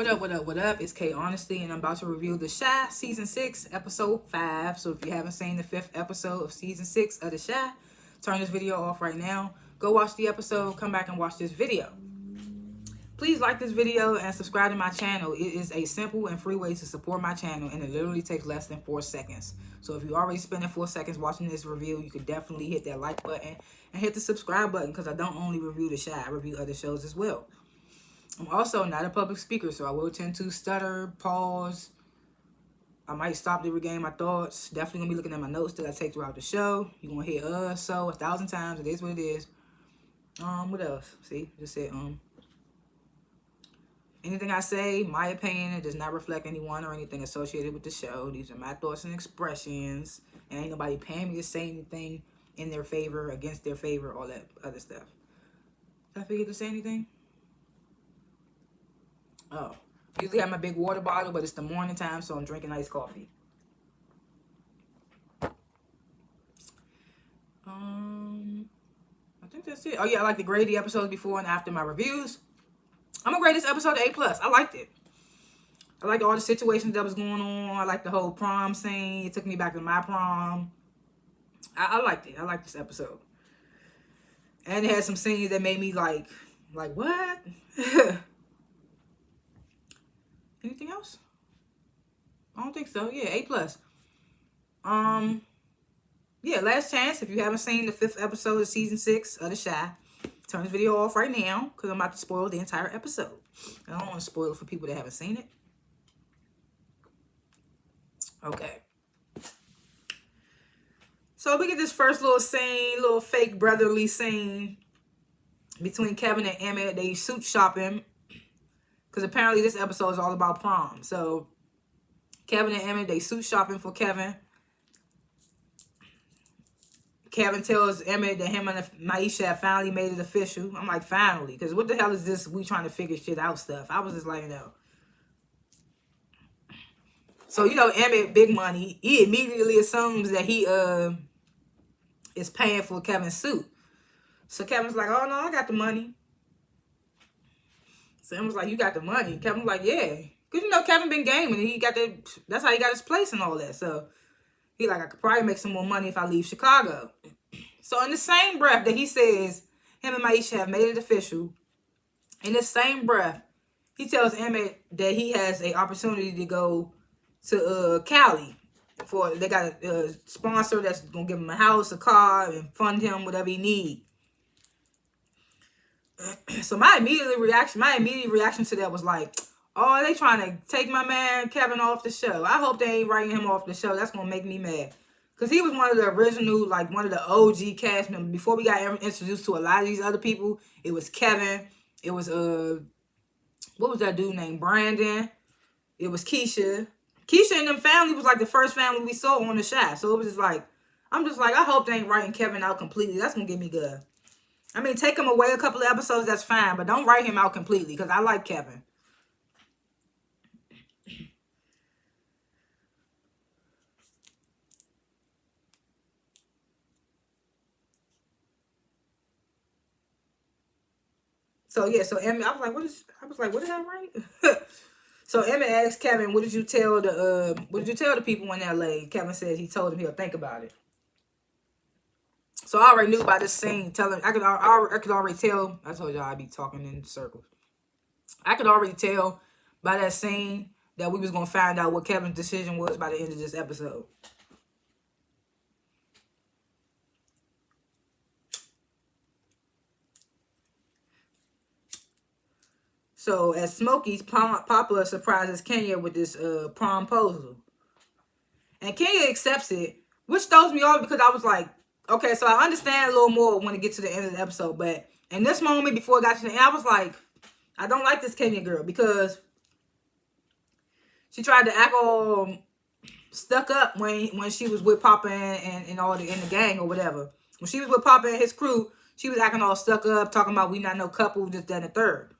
What up? It's K.Honesty, and I'm about to review The Shy, Season 6, Episode 5. So if you haven't seen the 5th episode of Season 6 of The Shy, turn this video off right now. Go watch the episode, come back and watch this video. Please like this video and subscribe to my channel. It is a simple and free way to support my channel, and it literally takes less than 4 seconds. So if you're already spending 4 seconds watching this review, you could definitely hit that like button and hit the subscribe button, because I don't only review The Shy, I review other shows as well. I'm also not a public speaker, so I will tend to stutter, pause. I might stop to regain my thoughts. Definitely gonna be looking at my notes that I take throughout the show. You're gonna hear so 1,000 times. It is what it is. What else? See, just said anything I say, my opinion, it does not reflect anyone or anything associated with the show. These are my thoughts and expressions, and ain't nobody paying me to say anything in their favor, against their favor, all that other stuff. Did I forget to say anything? Oh, usually have my big water bottle, but it's the morning time, so I'm drinking iced coffee. I think that's it. Oh yeah, I like to grade the episodes before and after my reviews. I'm gonna grade this episode A+. I liked it. I liked all the situations that was going on. I liked the whole prom scene. It took me back to my prom. I liked it. I liked this episode. And it had some scenes that made me like what? Anything else? I don't think so. Yeah, A+. Yeah, last chance. If you haven't seen the 5th episode of Season 6 of The Shy, turn this video off right now, because I'm about to spoil the entire episode. I don't want to spoil it for people that haven't seen it. Okay. So we get this first little scene, little fake brotherly scene between Kevin and Emmett. They suit shopping, because apparently this episode is all about prom. So Kevin and Emmett, they suit shopping for Kevin. Kevin tells Emmett that him and Maisha have finally made it official. I'm like, finally? Because what the hell is this we trying to figure shit out stuff? I was just like, no. So, you know, Emmett, big money, he immediately assumes that he is paying for Kevin's suit. So Kevin's like, oh, no, I got the money. So Emma's like, you got the money? Kevin's like, yeah. Because, you know, Kevin been gaming. He got that's how he got his place and all that. So he like, I could probably make some more money if I leave Chicago. So in the same breath that he says him and Maisha have made it official, in the same breath, he tells Emmett that he has an opportunity to go to Cali. They got a sponsor that's going to give him a house, a car, and fund him whatever he need. So my immediate reaction to that was like, oh, they trying to take my man Kevin off the show. I hope they ain't writing him off the show. That's going to make me mad. Because he was one of the original, like one of the OG cast members. Before we got introduced to a lot of these other people, it was Kevin. It was, what was that dude named? Brandon. It was Keisha. Keisha and them family was like the first family we saw on The Shy. So it was just like, I'm just like, I hope they ain't writing Kevin out completely. That's going to get me good. I mean, take him away a couple of episodes, that's fine. But don't write him out completely, because I like Kevin. So yeah, so Emmett, I was like, what did I write? So Emmett asked Kevin, what did you tell the people in LA? Kevin said he told him he'll think about it. So I already knew about this scene. I could already tell. I told y'all I'd be talking in circles. I could already tell by that scene that we was gonna find out what Kevin's decision was by the end of this episode. So as Smokey's Papa surprises Kenya with this promposal, and Kenya accepts it, which throws me off, because I was like, okay, so I understand a little more when it gets to the end of the episode, but in this moment before it got to the end, I was like, I don't like this Kenya girl, because she tried to act all stuck up when she was with Papa and all in the gang or whatever. When she was with Papa and his crew, she was acting all stuck up, talking about we not no couple, this, that, and the third.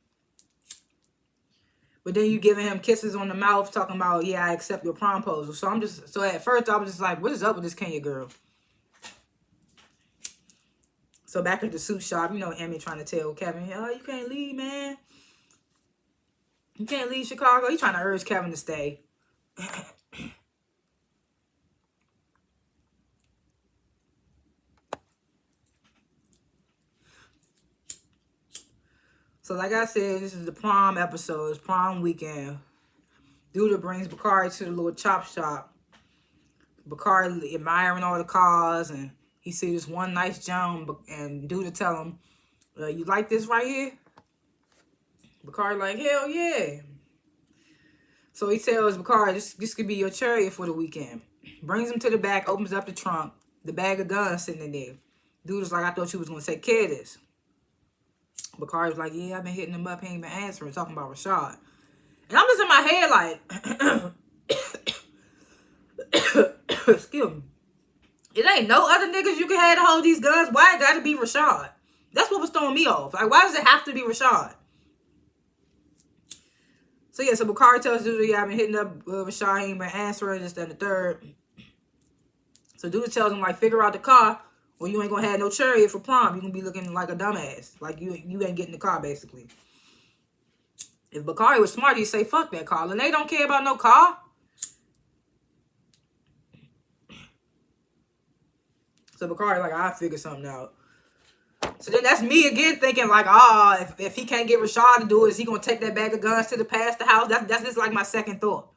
But then you giving him kisses on the mouth, talking about, yeah, I accept your promposal. So at first I was just like, what is up with this Kenya girl? So back at the suit shop, you know, Emmett trying to tell Kevin, oh, you can't leave, man. You can't leave Chicago. He trying to urge Kevin to stay. So like I said, this is the prom episode. It's prom weekend. Duda brings Bakari to the little chop shop. Bakari admiring all the cars, and he see this one nice Joan, and Duda tell him, you like this right here? Bakari like, hell yeah. So he tells Bakari, this could be your chariot for the weekend. Brings him to the back, opens up the trunk. The bag of guns sitting in there. Duda's like, I thought you was going to take care of this. Bakari was like, yeah, I've been hitting him up. He ain't been answering, talking about Rashad. And I'm just in my head like, excuse me. It ain't no other niggas you can have to hold these guns. Why it gotta be Rashad? That's what was throwing me off. Like, why does it have to be Rashad? So yeah, so Bakari tells Duda, yeah, I've been hitting up Rashad, he ain't been answering, this, that, and the third. So Duda tells him, like, figure out the car, or you ain't gonna have no chariot for prom. You gonna be looking like a dumbass. Like, you ain't getting the car, basically. If Bakari was smart, he'd say, fuck that car. And they don't care about no car. So Bakari like, I'll figure something out. So then that's me again thinking like, if he can't get Rashad to do it, is he going to take that bag of guns to the past the house? That's just like my second thought.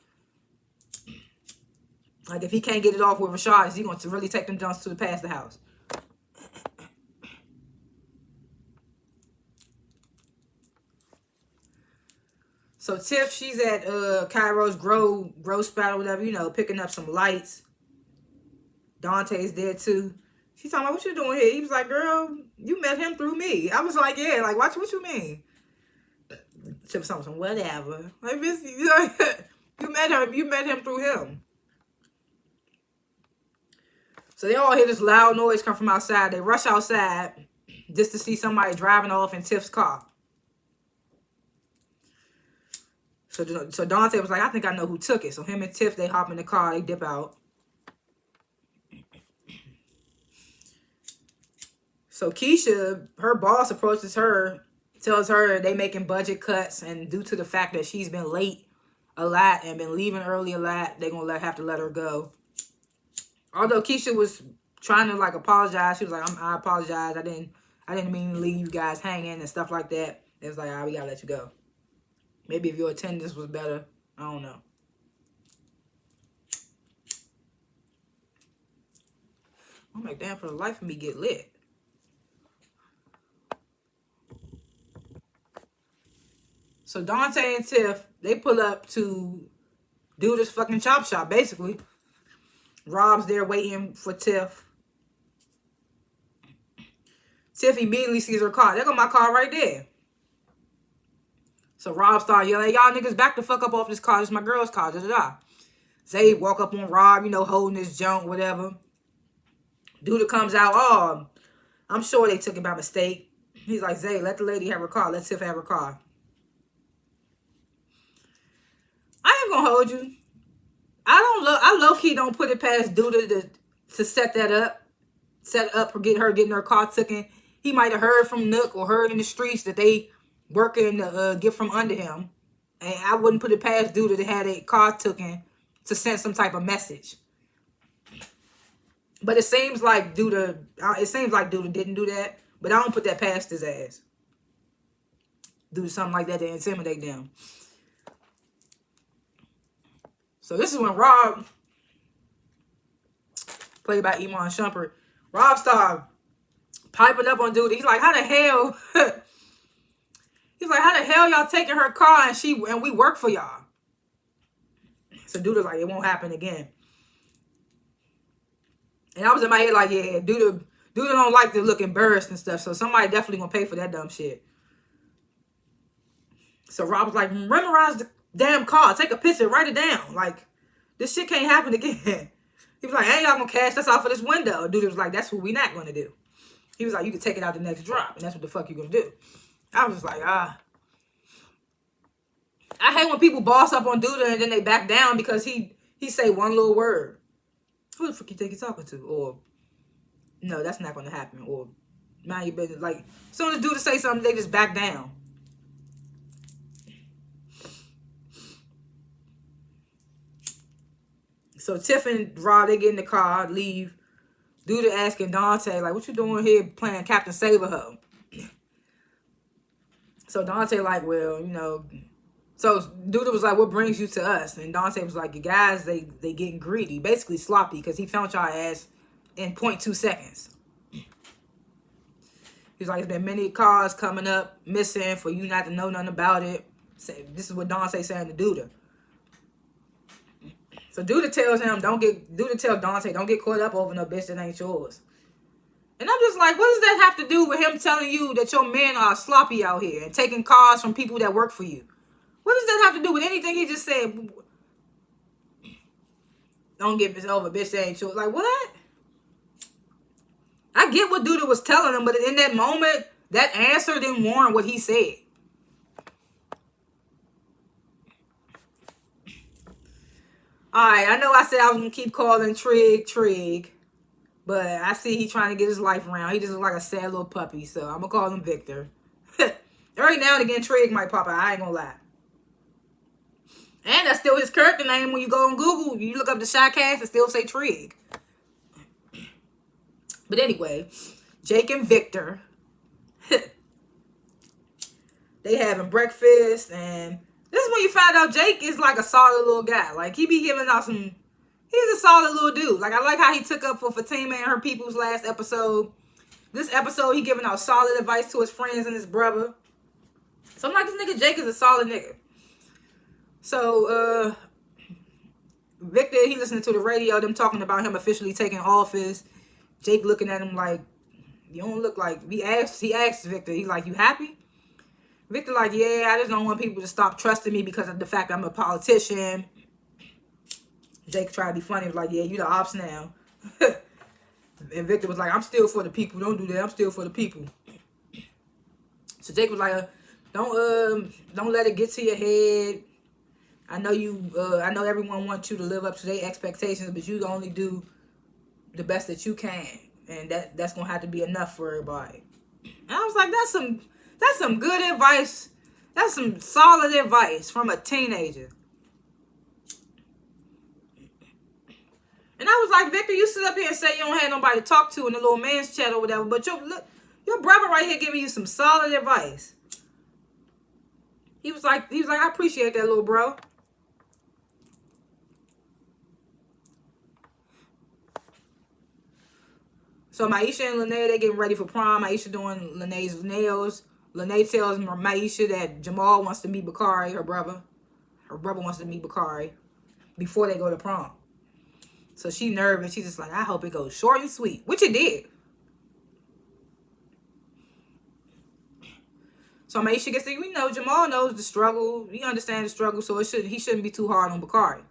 Like, if he can't get it off with Rashad, is he going to really take them guns to the past the house? So Tiff, she's at Cairo's grow spot or whatever, you know, picking up some lights. Dante's there too. She's talking about, what you doing here? He was like, girl, you met him through me. I was like, yeah, like, what you mean? Tiff was something, whatever. Like, miss, you met him through him. So they all hear this loud noise come from outside. They rush outside just to see somebody driving off in Tiff's car. So Dante was like, I think I know who took it. So him and Tiff, they hop in the car, they dip out. So Keisha, her boss approaches her, tells her they making budget cuts, and due to the fact that she's been late a lot and been leaving early a lot, they're gonna have to let her go. Although Keisha was trying to like apologize, she was like, I apologize. I didn't mean to leave you guys hanging and stuff like that. It was like, we gotta let you go. Maybe if your attendance was better, I don't know. I'm like, damn, for the life of me, get lit. So Dante and Tiff, they pull up to do this fucking chop shop, basically. Rob's there waiting for Tiff. Tiff immediately sees her car. There go my car right there. So Rob started yelling, y'all niggas back the fuck up off this car. This is my girl's car. Da da da. Zay walk up on Rob, you know, holding his junk, whatever. Duda comes out, I'm sure they took it by mistake. He's like, Zay, let the lady have her car. Let Tiff have her car. I ain't gonna hold you. I low-key don't put it past Duda to set that up. Set up for getting her car taken. He might have heard from Nook or heard in the streets that they working to get from under him. And I wouldn't put it past Duda to have a car taken to send some type of message. But it seems like Duda didn't do that. But I don't put that past his ass. Do something like that to intimidate them. So this is when Rob, played by Iman Shumpert, Rob started piping up on Duda. He's like, how the hell? He's like, how the hell y'all taking her car and we work for y'all? So Duda's like, it won't happen again. And I was in my head like, yeah, Duda don't like to look embarrassed and stuff. So somebody definitely gonna pay for that dumb shit. So Rob was like, memorize the damn car. Take a picture, write it down. Like, this shit can't happen again. He was like, ain't y'all gonna cash us off of this window? Dude was like, that's what we not gonna do. He was like, you can take it out the next drop, and that's what the fuck you gonna do. I was just like, I hate when people boss up on Duda and then they back down because he say one little word. Who the fuck you think you're talking to? Or, no, that's not gonna happen. Or, mind your business. Like, as soon as Duda say something, they just back down. So Tiff and Rod, they get in the car, leave. Duda asking Dante, like, what you doing here playing Captain Saberho? So Dante like, well, you know. So Duda was like, what brings you to us? And Dante was like, you guys, they getting greedy. Basically sloppy, because he found y'all ass in 0.2 seconds. He's like, there's been many cars coming up missing for you not to know nothing about it. This is what Dante saying to Duda. So Duda tells Dante, don't get caught up over no bitch that ain't yours. And I'm just like, what does that have to do with him telling you that your men are sloppy out here and taking cars from people that work for you? What does that have to do with anything he just said? Don't get this over, bitch that ain't yours. Like, what? I get what Duda was telling him, but in that moment, that answer didn't warrant what he said. Alright, I know I said I was going to keep calling Trig, but I see he trying to get his life around. He just looks like a sad little puppy, so I'm going to call him Victor. Every now and again, Trig might pop out. I ain't going to lie. And that's still his character name. When you go on Google, you look up the Shycast, it still say Trig. But anyway, Jake and Victor, they having breakfast, and this is when you find out Jake is like a solid little guy. Like, he be giving out some, he's a solid little dude. Like, I like how he took up for Fatima and her people's last episode. This episode, he giving out solid advice to his friends and his brother. So I'm like, this nigga Jake is a solid nigga. So, Victor, he listening to the radio, them talking about him officially taking office. Jake looking at him like, you don't look like, he asked Victor, he's like, you happy? Victor like, yeah, I just don't want people to stop trusting me because of the fact I'm a politician. Jake tried to be funny, he was like, yeah, you the ops now. And Victor was like, I'm still for the people, don't do that, I'm still for the people. So Jake was like, don't let it get to your head. I know I know everyone wants you to live up to their expectations, but you only do the best that you can, and that's gonna have to be enough for everybody. And I was like, that's some good advice. That's some solid advice from a teenager. And I was like, Victor, you sit up here and say you don't have nobody to talk to in the little man's chat or whatever, but your brother right here giving you some solid advice. He was like, I appreciate that, little bro. So Maisha and Lene, they getting ready for prom. Maisha doing Lene's nails. Lene tells Maisha that Jamal wants to meet Bakari, her brother. Her brother wants to meet Bakari before they go to prom. So she nervous. She's just like, I hope it goes short and sweet, which it did. So Maisha gets to, Jamal knows the struggle. He understands the struggle, so he shouldn't be too hard on Bakari.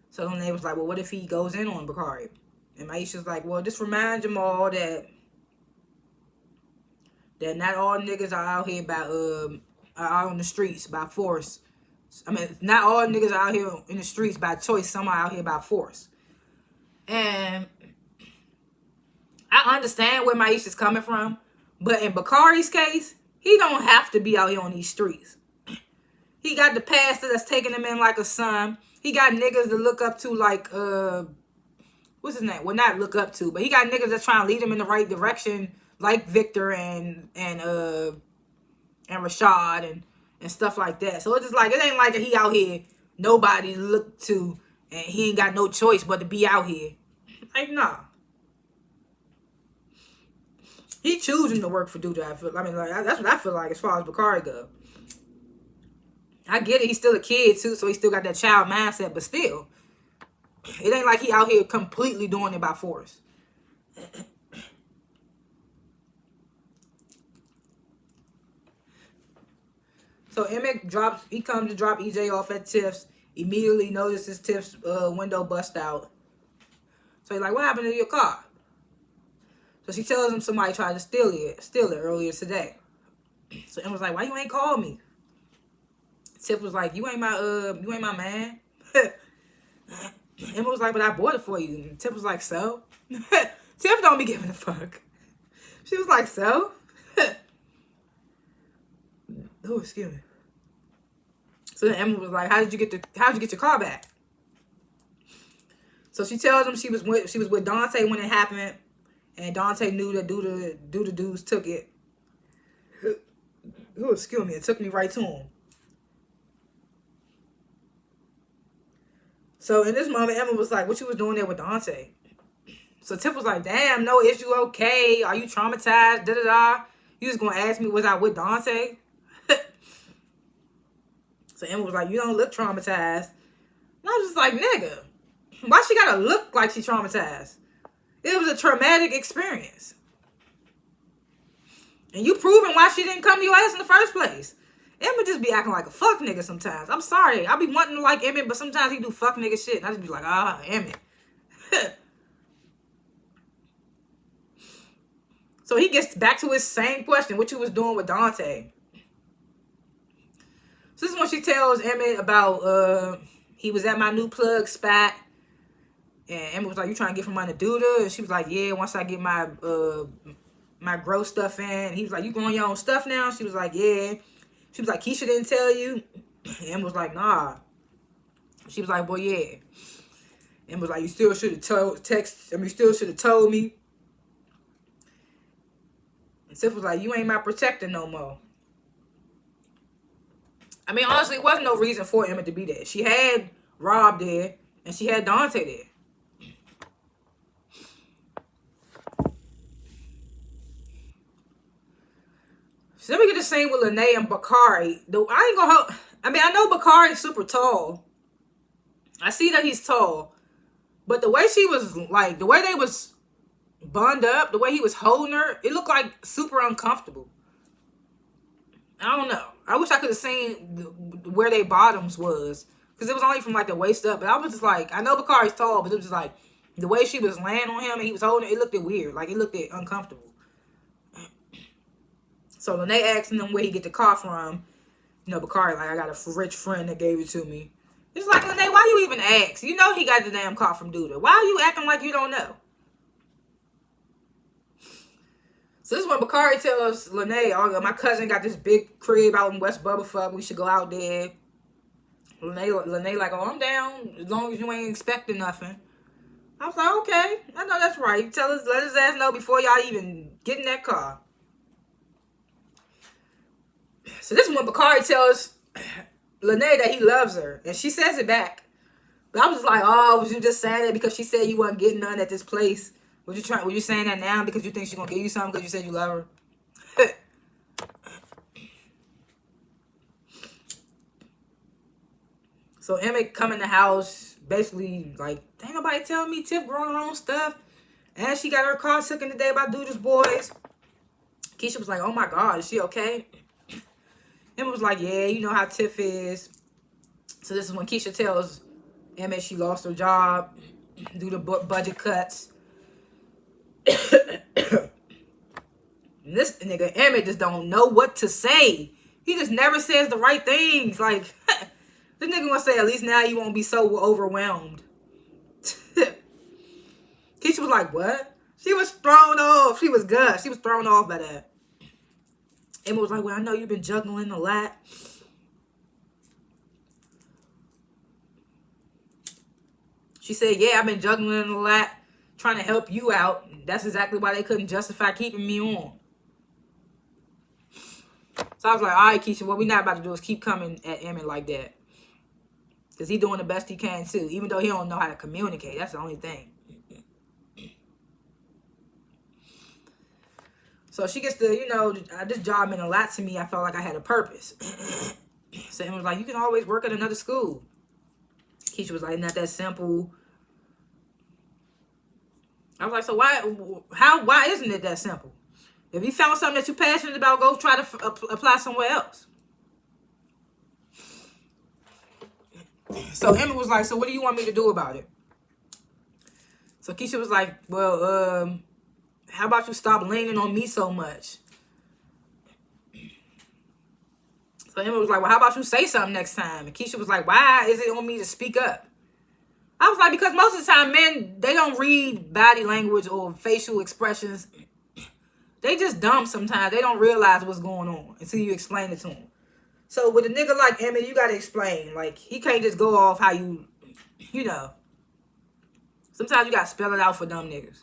So Lene was like, well, what if he goes in on Bakari? And Maisha's like, well, just remind Jamal that not all niggas are out here are out in the streets by force. I mean, not all niggas are out here in the streets by choice. Some are out here by force. And I understand where Maisha's coming from, but in Bakari's case, he don't have to be out here on these streets. He got the pastor that's taking him in like a son. He got niggas to look up to like, what's his name? Well, not look up to, but he got niggas that's trying to lead him in the right direction, like Victor and Rashad and stuff like that. So it's just like, it ain't like he out here, nobody to look to, and he ain't got no choice but to be out here. Like, nah. He choosing to work for Duda. That's what I feel like as far as Bakari goes. I get it, he's still a kid too, so he still got that child mindset, but still, it ain't like he out here completely doing it by force. So Emmett comes to drop EJ off at Tiff's, immediately notices Tiff's window bust out. So he's like, what happened to your car? So she tells him somebody tried to steal it earlier today. So Emma was like, why you ain't called me? Tiff was like, you ain't my man. Emma was like, but I bought it for you. And Tiff was like, so? Tiff don't be giving a fuck. She was like, so? Oh, excuse me. So then Emma was like, how'd you get your car back? So she tells him she was with Dante when it happened, and Dante knew that the dudes took it. Oh, excuse me, it took me right to him. So in this moment, Emma was like, what you was doing there with Dante? So Tiff was like, damn, no, is you okay? Are you traumatized? Da-da-da. You just gonna ask me, was I with Dante? So Emma was like, you don't look traumatized. And I was just like, nigga, why she gotta look like she traumatized? It was a traumatic experience. And you proving why she didn't come to your ass in the first place. Emma just be acting like a fuck nigga sometimes. I'm sorry. I be wanting to like Emmett, but sometimes he do fuck nigga shit. And I just be like, Emmett. So he gets back to his same question, what you was doing with Dante. So this is when she tells Emmett about, he was at my new plug spot. And Emmett was like, you trying to get from under Duda? And she was like, yeah, once I get my my gross stuff in. And he was like, you growing your own stuff now? She was like, yeah. She was like, Keisha didn't tell you? And Emmett was like, nah. She was like, well, yeah. And was like, you still should have told me. And Tiff was like, you ain't my protector no more. I mean, honestly, it wasn't no reason for Emma to be there. She had Rob there, and she had Dante there. So then we get the scene with Lene and Bakari. I ain't gonna help. I mean, I know Bakari's super tall. I see that he's tall. But the way she was, like, the way they was bunded up, the way he was holding her, it looked like super uncomfortable. I don't know. I wish I could have seen where their bottoms was. Because it was only from, like, the waist up. But I was just like, I know Bakari's tall, but it was just like, the way she was laying on him and he was holding it, it looked weird. Like, it looked uncomfortable. So when they asking him where he get the car from, you know, Bakari like, I got a rich friend that gave it to me. It's like, Lene, why you even ask? You know he got the damn car from Duda. Why are you acting like you don't know? So this is when Bakari tells Lene, oh, my cousin got this big crib out in West Bubblefuck. We should go out there. Lene like, oh, I'm down as long as you ain't expecting nothing. I was like, okay, I know that's right. Let his ass know before y'all even get in that car. So this is when Bakari tells Lene that he loves her. And she says it back. But I was like, oh, was you just saying that because she said you wasn't getting none at this place? Were you saying that now because you think she's going to give you something because you said you love her? So Emmett come in the house, basically like, ain't nobody telling me Tiff growing her own stuff. And she got her car taken today by Duda's boys. Keisha was like, oh my God, is she okay? Emmett was like, yeah, you know how Tiff is. So this is when Keisha tells Emmett she lost her job due to budget cuts. This nigga Emmett just don't know what to say. He just never says the right things. Like, this nigga gonna say, at least now you won't be so overwhelmed. Keisha was like, what? She was thrown off. She was good. She was thrown off by that. Emma was like, well, I know you've been juggling a lot. She said, yeah, I've been juggling a lot, trying to help you out. That's exactly why they couldn't justify keeping me on. So I was like, all right, Keisha, what we're not about to do is keep coming at Emmett like that. Because he's doing the best he can, too. Even though he don't know how to communicate. That's the only thing. So she gets the, this job meant a lot to me. I felt like I had a purpose. So Emmett was like, you can always work at another school. Keisha was like, not that simple. I was like, so why isn't it that simple? If you found something that you're passionate about, go try to apply somewhere else. So Emmett was like, so what do you want me to do about it? So Keisha was like, well, how about you stop leaning on me so much? So Emmett was like, well, how about you say something next time? And Keisha was like, why is it on me to speak up? I was like, because most of the time, men, they don't read body language or facial expressions. They just dumb sometimes. They don't realize what's going on until you explain it to them. So with a nigga like Emmett, you got to explain. Like, he can't just go off how you know. Sometimes you got to spell it out for dumb niggas.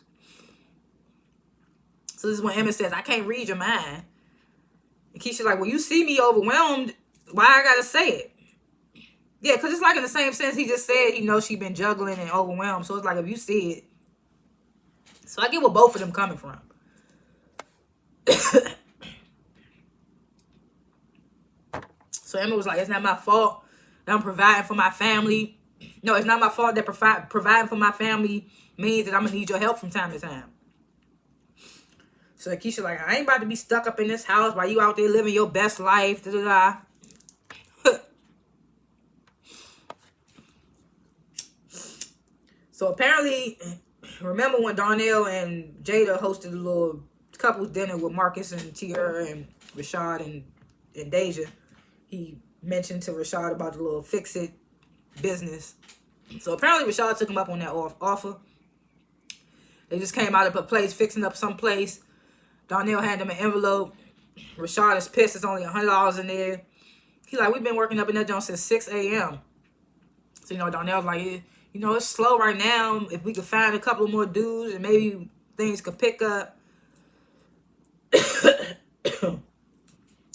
So this is when Emmett says, I can't read your mind. And Keisha's like, well, you see me overwhelmed. Why I got to say it? Yeah, because it's like in the same sense he just said he knows she been juggling and overwhelmed. So it's like if you see it. So I get where both of them coming from. So Emma was like, it's not my fault that I'm providing for my family. No, it's not my fault that providing for my family means that I'm going to need your help from time to time. So Keisha like, I ain't about to be stuck up in this house while you out there living your best life. Da, da, da. So apparently, remember when Darnell and Jada hosted a little couples dinner with Marcus and Tiara and Rashad and Deja? He mentioned to Rashad about the little fix-it business. So apparently Rashad took him up on that offer. They just came out of a place, fixing up some place. Darnell handed him an envelope. Rashad is pissed. It's only $100 in there. He's like, we've been working up in that joint since 6 a.m. So, Darnell's like, it's slow right now. If we could find a couple more dudes and maybe things could pick up.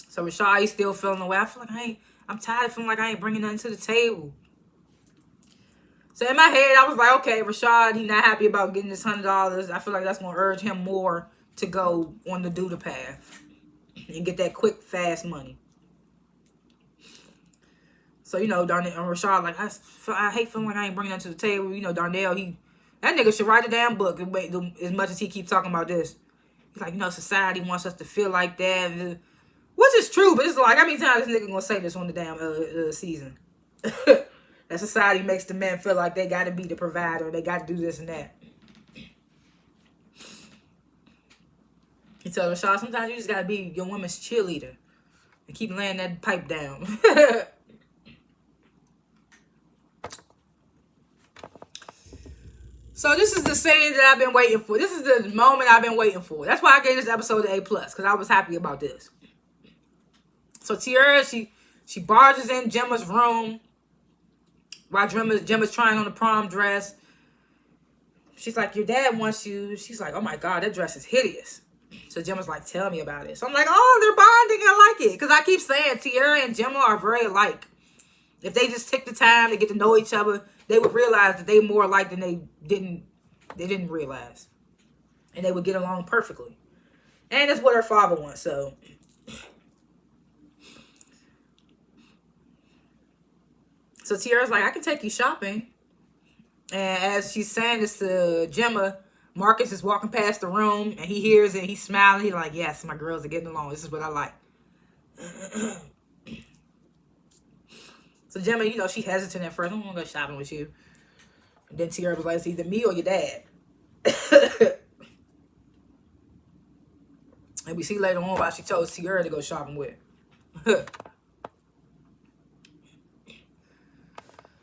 So Rashad, he's still feeling the way. I feel like I'm tired of feeling like I ain't bringing nothing to the table. So in my head, I was like, okay, Rashad, he's not happy about getting this $100. I feel like that's going to urge him more to go on the do the path and get that quick, fast money. So, Darnell and Rashad, like, I hate feeling like I ain't bringing that to the table. Darnell, that nigga should write a damn book as much as he keeps talking about this. He's like, society wants us to feel like that. Which is true, but it's like, how many times this nigga gonna say this on the damn season? That society makes the men feel like they gotta be the provider, they gotta do this and that. He tells Rashad, sometimes you just gotta be your woman's cheerleader and keep laying that pipe down. So this is the scene that I've been waiting for. This is the moment I've been waiting for. That's why I gave this episode an A+, because I was happy about this. So Tiara, she barges in Gemma's room while Gemma's trying on the prom dress. She's like, your dad wants you. She's like, oh my God, that dress is hideous. So Gemma's like, tell me about it. So I'm like, oh, they're bonding. I like it. Because I keep saying Tiara and Gemma are very alike. If they just take the time to get to know each other, they would realize that they more alike than they didn't realize. And they would get along perfectly. And that's what her father wants, so. So Tiara's like, I can take you shopping. And as she's saying this to Gemma, Marcus is walking past the room and he hears it. He's smiling. He's like, yes, my girls are getting along. This is what I like. So Gemma, she hesitant at first. I don't want to go shopping with you. And then Tiara was like, it's either me or your dad. And we see later on why she chose Tiara to go shopping with.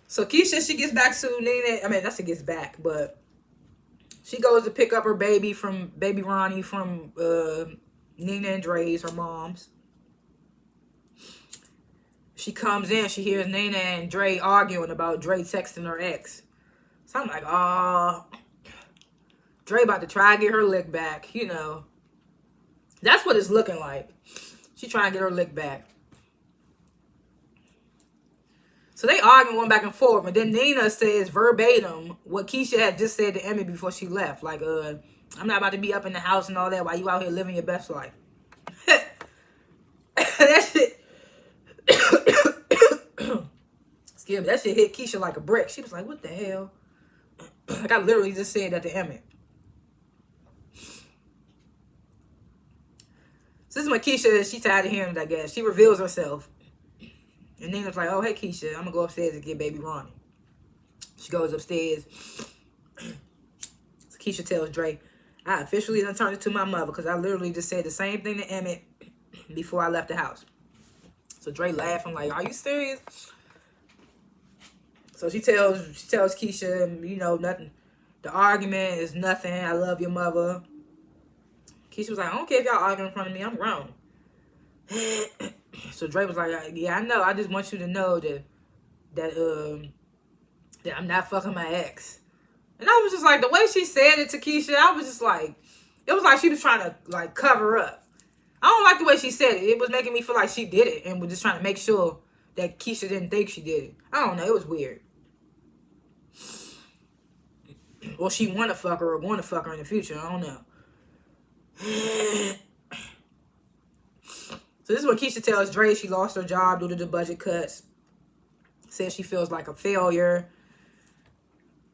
So Keisha, she gets back to Nina. I mean, not she gets back, but she goes to pick up her baby Ronnie from Nina and Dre's, her mom's. She comes in, she hears Nina and Dre arguing about Dre texting her ex. So I'm like, oh, Dre about to try to get her lick back, That's what it's looking like. She trying to get her lick back. So they arguing, going back and forth. And then Nina says verbatim what Keisha had just said to Emmy before she left. Like, I'm not about to be up in the house and all that while you out here living your best life. That shit. Excuse me. That shit hit Keisha like a brick. She was like, what the hell? Like, I literally just said that to Emmett. So this is when Keisha, she tired of hearing it, I guess. She reveals herself. And Nina's like, oh, hey, Keisha, I'm going to go upstairs and get baby Ronnie. She goes upstairs. So Keisha tells Dre, I officially done turned it to my mother because I literally just said the same thing to Emmett before I left the house. So Dre laughing like, are you serious? So she tells Keisha, nothing. The argument is nothing. I love your mother. Keisha was like, I don't care if y'all arguing in front of me. I'm grown. So Dre was like, yeah, I know. I just want you to know that I'm not fucking my ex. And I was just like, the way she said it to Keisha, I was just like, it was like she was trying to like cover up. I don't like the way she said it. It was making me feel like she did it and was just trying to make sure that Keisha didn't think she did it. I don't know. It was weird. Or she want to fuck her or going to fuck her in the future. I don't know. So this is what Keisha tells Dre she lost her job due to the budget cuts. Says she feels like a failure.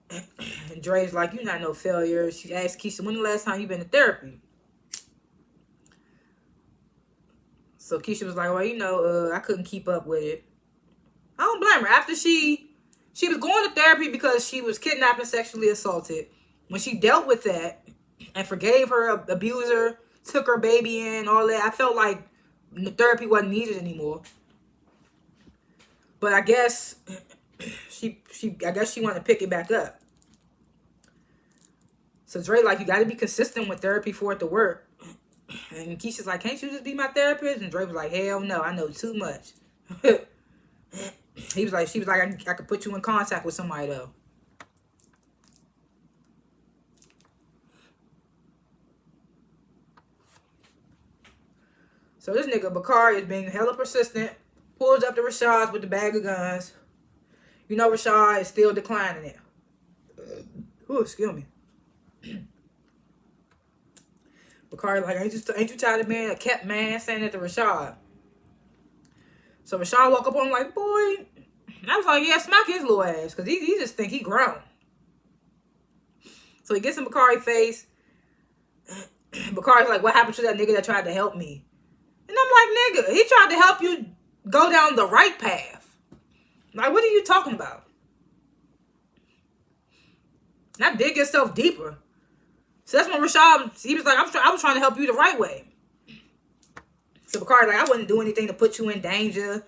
And Dre's like, you're not no failure. She asked Keisha, when the last time you been to therapy? So Keisha was like, well, you know, I couldn't keep up with it. I don't blame her. After she was going to therapy because she was kidnapped and sexually assaulted. When she dealt with that and forgave her abuser, took her baby in, all that, I felt like the therapy wasn't needed anymore. But I guess she wanted to pick it back up. So Dre like, you got to be consistent with therapy for it to work. And Keisha's like, can't you just be my therapist? And Dre was like, hell no, I know too much. She was like, I could put you in contact with somebody though. So this nigga Bakari is being hella persistent. Pulls up to Rashad's with the bag of guns. You know Rashad is still declining it. Ooh, excuse me. Bakari like, ain't you tired of being a kept man, saying that to Rashad? So Rashad walk up on him like, boy. And I was like, yeah, smack his little ass. Because he just think he grown. So he gets in Bakari's face. Bakari's like, what happened to that nigga that tried to help me? And I'm like, nigga, he tried to help you go down the right path. Like, what are you talking about? Not dig yourself deeper. So that's when Rashad, he was like, I was trying to help you the right way. So Bakari like, I wouldn't do anything to put you in danger.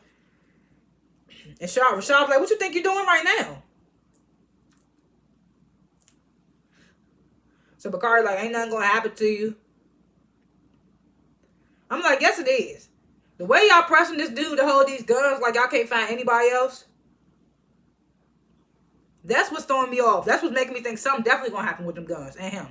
And Rashad was like, what you think you're doing right now? So Bakari like, ain't nothing gonna happen to you. I'm like, yes it is. The way y'all pressing this dude to hold these guns like y'all can't find anybody else. That's what's throwing me off. That's what's making me think something definitely gonna happen with them guns and him.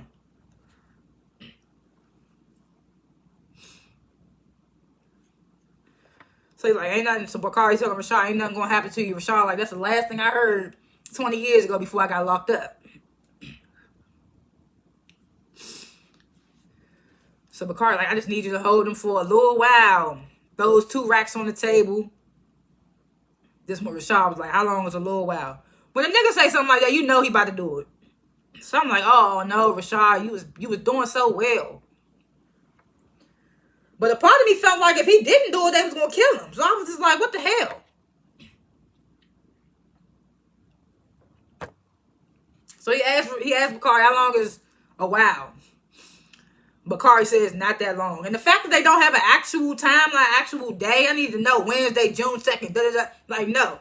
So he's like, ain't nothing. So Bakari's telling Rashad, ain't nothing gonna happen to you. Rashad like, that's the last thing I heard 20 years ago before I got locked up. So Bakari like, I just need you to hold him for a little while. Those 2 racks on the table. This one Rashad was like, how long is a little while? When a nigga say something like that, you know he about to do it. So I'm like, oh no, Rashad, you was doing so well. But a part of me felt like if he didn't do it, they was gonna kill him. So I was just like, what the hell? So he asked Bakari, how long is a while? Bakari says not that long. And the fact that they don't have an actual time, like actual day, I need to know Wednesday, June 2nd. Like, no.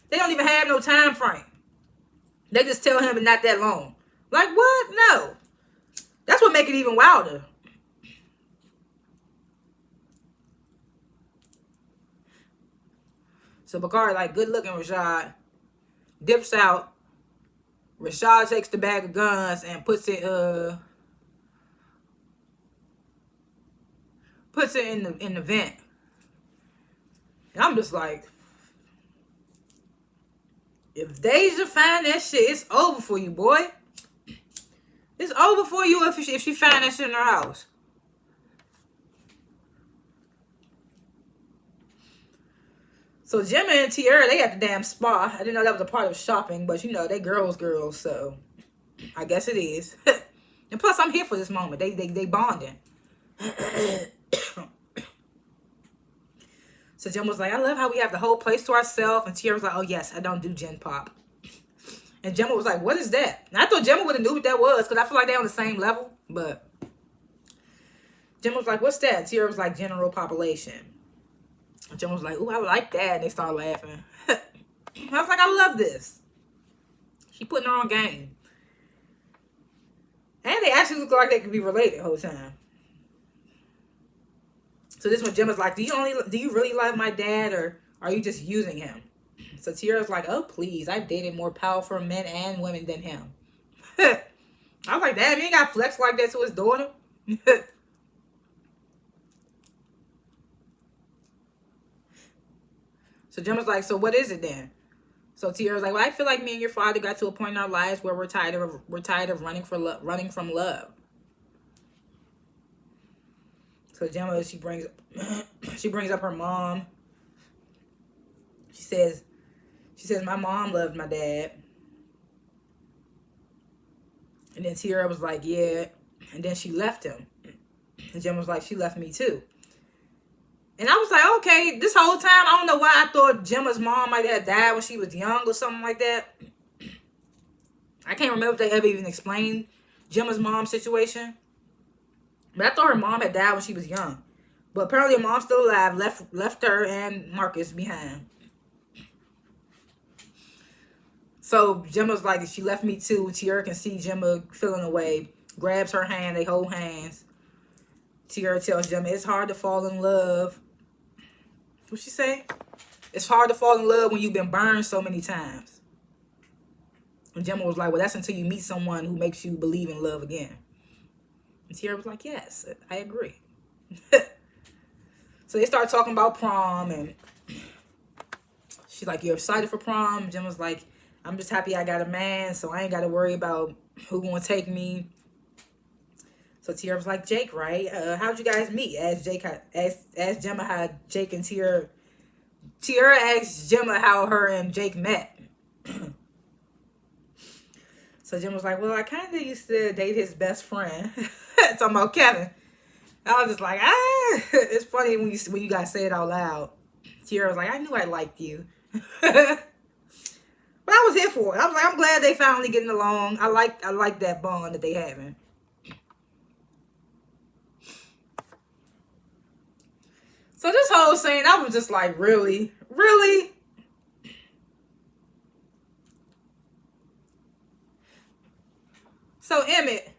They don't even have no time frame. They just tell him it's not that long. Like, what? No. That's what make it even wilder. So Bakari like, good looking Rashad. Dips out. Rashad takes the bag of guns and puts it in the vent. And I'm just like, if Deja find that shit, it's over for you, boy. It's over for you if she find that shit in her house. So Gemma and Tierra, they at the damn spa. I didn't know that was a part of shopping, but you know, they girls, so I guess it is. And plus, I'm here for this moment. They bonding. So Gemma was like, I love how we have the whole place to ourselves. And Tierra was like, oh yes, I don't do Gen Pop. And Gemma was like, what is that? And I thought Gemma would have knew what that was, because I feel like they're on the same level. But Gemma was like, what's that? Tierra was like, general population. And Gemma was like, ooh, I like that. And they started laughing. I was like, I love this. She putting her on game. And they actually look like they could be related the whole time. So this one, Gemma's like, do you really love my dad, or are you just using him? So Tierra's like, oh, please. I've dated more powerful men and women than him. I was like, damn, he ain't got flex like that to his daughter. So Jim was like, so what is it then? So Tierra's like, well, I feel like me and your father got to a point in our lives where we're tired of running from love. So Gemma, she brings up her mom. She says my mom loved my dad. And then Tierra was like, yeah. And then she left him. And Gemma was like, she left me too. And I was like, okay, this whole time, I don't know why I thought Gemma's mom might have died when she was young or something like that. I can't remember if they ever even explained Gemma's mom's situation. But I thought her mom had died when she was young. But apparently her mom's still alive, left her and Marcus behind. So Gemma's like, she left me too. Tierra can see Gemma feeling away. Grabs her hand, they hold hands. Tierra tells Gemma, it's hard to fall in love. What'd she say? It's hard to fall in love when you've been burned so many times. And Gemma was like, well, that's until you meet someone who makes you believe in love again. And Tierra was like, yes, I agree. So they start talking about prom, and she's like, you're excited for prom? And Gemma's like, I'm just happy I got a man, so I ain't got to worry about who gonna take me. So Tierra was like, Jake, right? How'd you guys meet? Asked Gemma how Jake and Tierra asked Gemma how her and Jake met. So Gemma was like, well, I kind of used to date his best friend. Talking about Kevin. I was just like, it's funny when you guys say it out loud. Tierra was like, I knew I liked you. But I was here for it. I was like, I'm glad they finally getting along. I like that bond that they having. So this whole scene, I was just like, really? Really? So Emmett,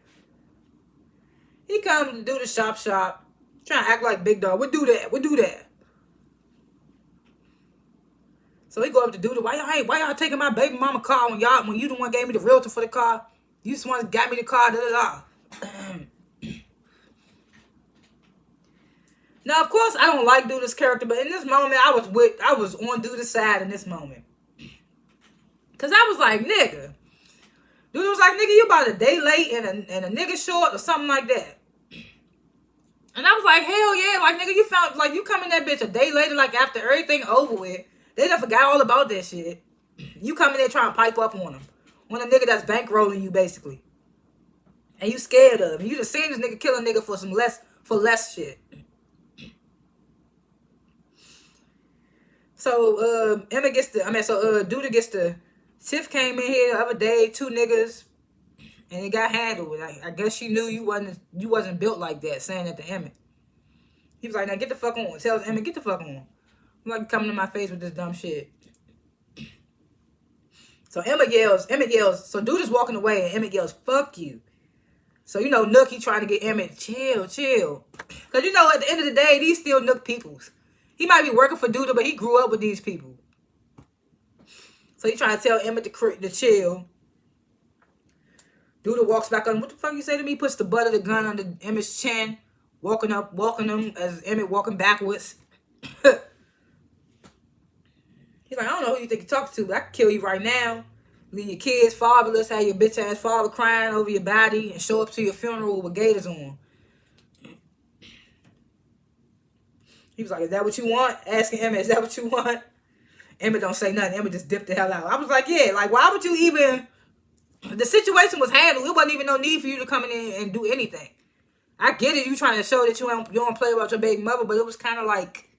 he comes to do the shop, trying to act like big dog. We'll do that. So he go up to Duda, why y'all taking my baby mama car when you the one gave me the realtor for the car? You just one got me the car, Now, of course, I don't like Duda's character, but in this moment, I was on Duda's side in this moment. Because I was like, nigga. Duda was like, nigga, you about a day late and a nigga short or something like that. And I was like, hell yeah. Like, nigga, you found, like, you come in that bitch a day later, like, after everything over with. They done forgot all about that shit. You come in there trying to pipe up on them. On a nigga that's bankrolling you, basically. And you scared of him. You just seen this nigga kill a nigga for less shit. So Duda gets the Tiff came in here the other day, 2 niggas, and it got handled. I guess she knew you wasn't built like that, saying that to Emmett. He was like, now get the fuck on. Tells Emmett, get the fuck on. I'm like, coming to my face with this dumb shit. So Emmett yells, so Duda's walking away and Emmett yells, fuck you. So, Nook, he trying to get Emmett, chill. Because, at the end of the day, these still Nook peoples. He might be working for Duda, but he grew up with these people. So he trying to tell Emmett to chill. Duda walks back on. What the fuck you say to me? Puts the butt of the gun under Emmett's chin. Walking him as Emmett walking backwards. He's like, I don't know who you think you're talking to, but I can kill you right now. Leave your kids fatherless, have your bitch ass father crying over your body, and show up to your funeral with gators on. He was like, is that what you want? Asking Emmett, is that what you want? Emmett don't say nothing. Emmett just dipped the hell out. I was like, yeah, like, why would you even... The situation was handled. It wasn't even no need for you to come in and do anything. I get it. You trying to show that you don't play about your baby mother, but it was kind of like...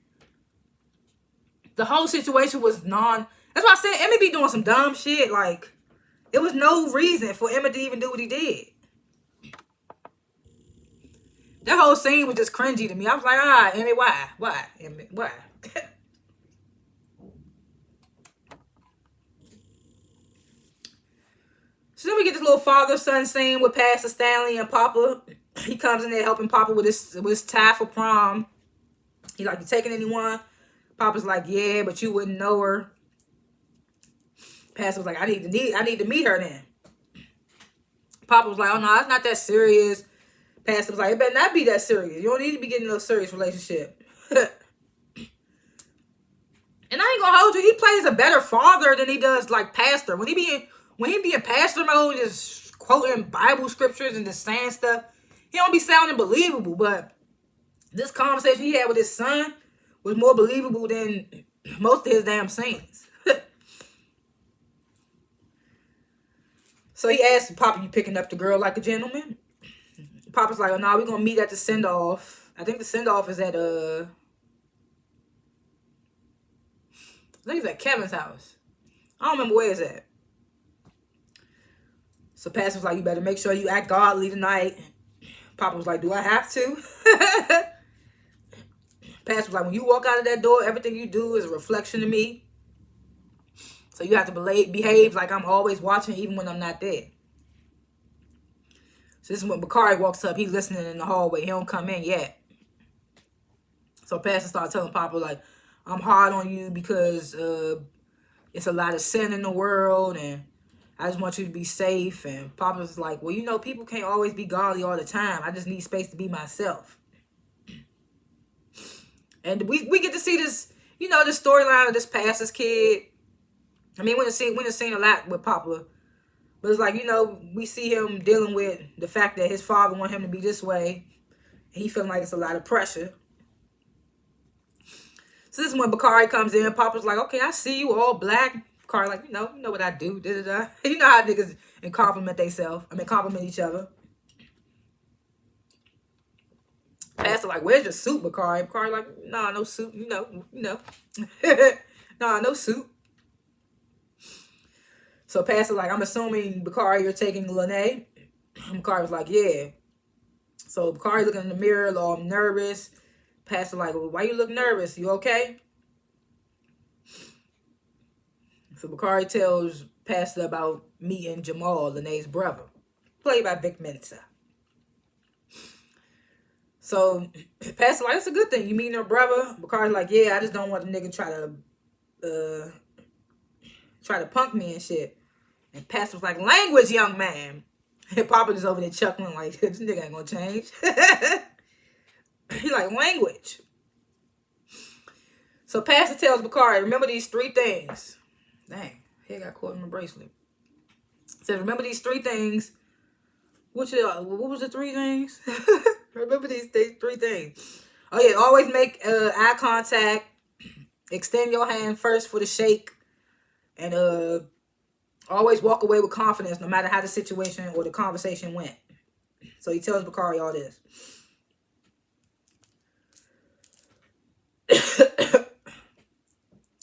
The whole situation was non... That's why I said Emmett be doing some dumb shit. Like, there was no reason for Emmett to even do what he did. That whole scene was just cringy to me. I was like, Emmett, why? Why? Emmett, why? So then we get this little father-son scene with Pastor Stanley and Papa. He comes in there helping Papa with his tie for prom. He like, you taking anyone? Papa's like, yeah, but you wouldn't know her. Pastor was like, I need to meet her then. Papa was like, oh no, it's not that serious. Pastor was like, it better not be that serious. You don't need to be getting in a serious relationship. And I ain't gonna hold you. He plays a better father than he does like pastor. When he be in pastor mode, just quoting Bible scriptures and just saying stuff, he don't be sounding believable. But this conversation he had with his son was more believable than most of his damn sayings. So he asked Papa, you picking up the girl like a gentleman? Papa's like, oh no, we're gonna meet at the send-off. I think the send-off is at I think it's at Kevin's house. I don't remember where it's at. So Pastor was like, you better make sure you act godly tonight. Papa was like, do I have to? Pastor was like, when you walk out of that door, everything you do is a reflection of me. So you have to behave like I'm always watching even when I'm not there. So this is when Bakari walks up. He's listening in the hallway. He don't come in yet. So Pastor started telling Papa, like, I'm hard on you because it's a lot of sin in the world and I just want you to be safe. And Papa was like, well, you know, people can't always be godly all the time. I just need space to be myself. And we get to see this, you know, the storyline of this pastor's kid. I mean, we done seen a lot with Papa. But it's like, you know, we see him dealing with the fact that his father want him to be this way. And he feeling like it's a lot of pressure. So this is when Bakari comes in. Papa's like, okay, I see you all black. Bakari like, you know what I do. Da-da-da. You know how niggas compliment each other. Pastor like, where's your suit, Bakari? Bakari like, nah, no suit. You know. Nah, no suit. So Pastor like, I'm assuming, Bakari, you're taking Lene. Bakari was like, yeah. So Bakari looking in the mirror, all nervous. Pastor like, well, why you look nervous? You okay? So Bakari tells Pastor about meeting Jamal, Lene's brother, played by Vic Mensa. So Pastor like, it's a good thing. You meeting her brother? Bakari's like, yeah, I just don't want a nigga try to punk me and shit. And Pastor was like, language, young man. And Papa just over there chuckling like, this nigga ain't gonna change. He like, language. So Pastor tells Bakari, remember these 3 things. Dang, he got caught in my bracelet. Says, remember these 3 things. What was the 3 things? Remember these 3 things. Oh yeah, always make eye contact. Extend your hand first for the shake. And always walk away with confidence no matter how the situation or the conversation went. So he tells Bakari all this.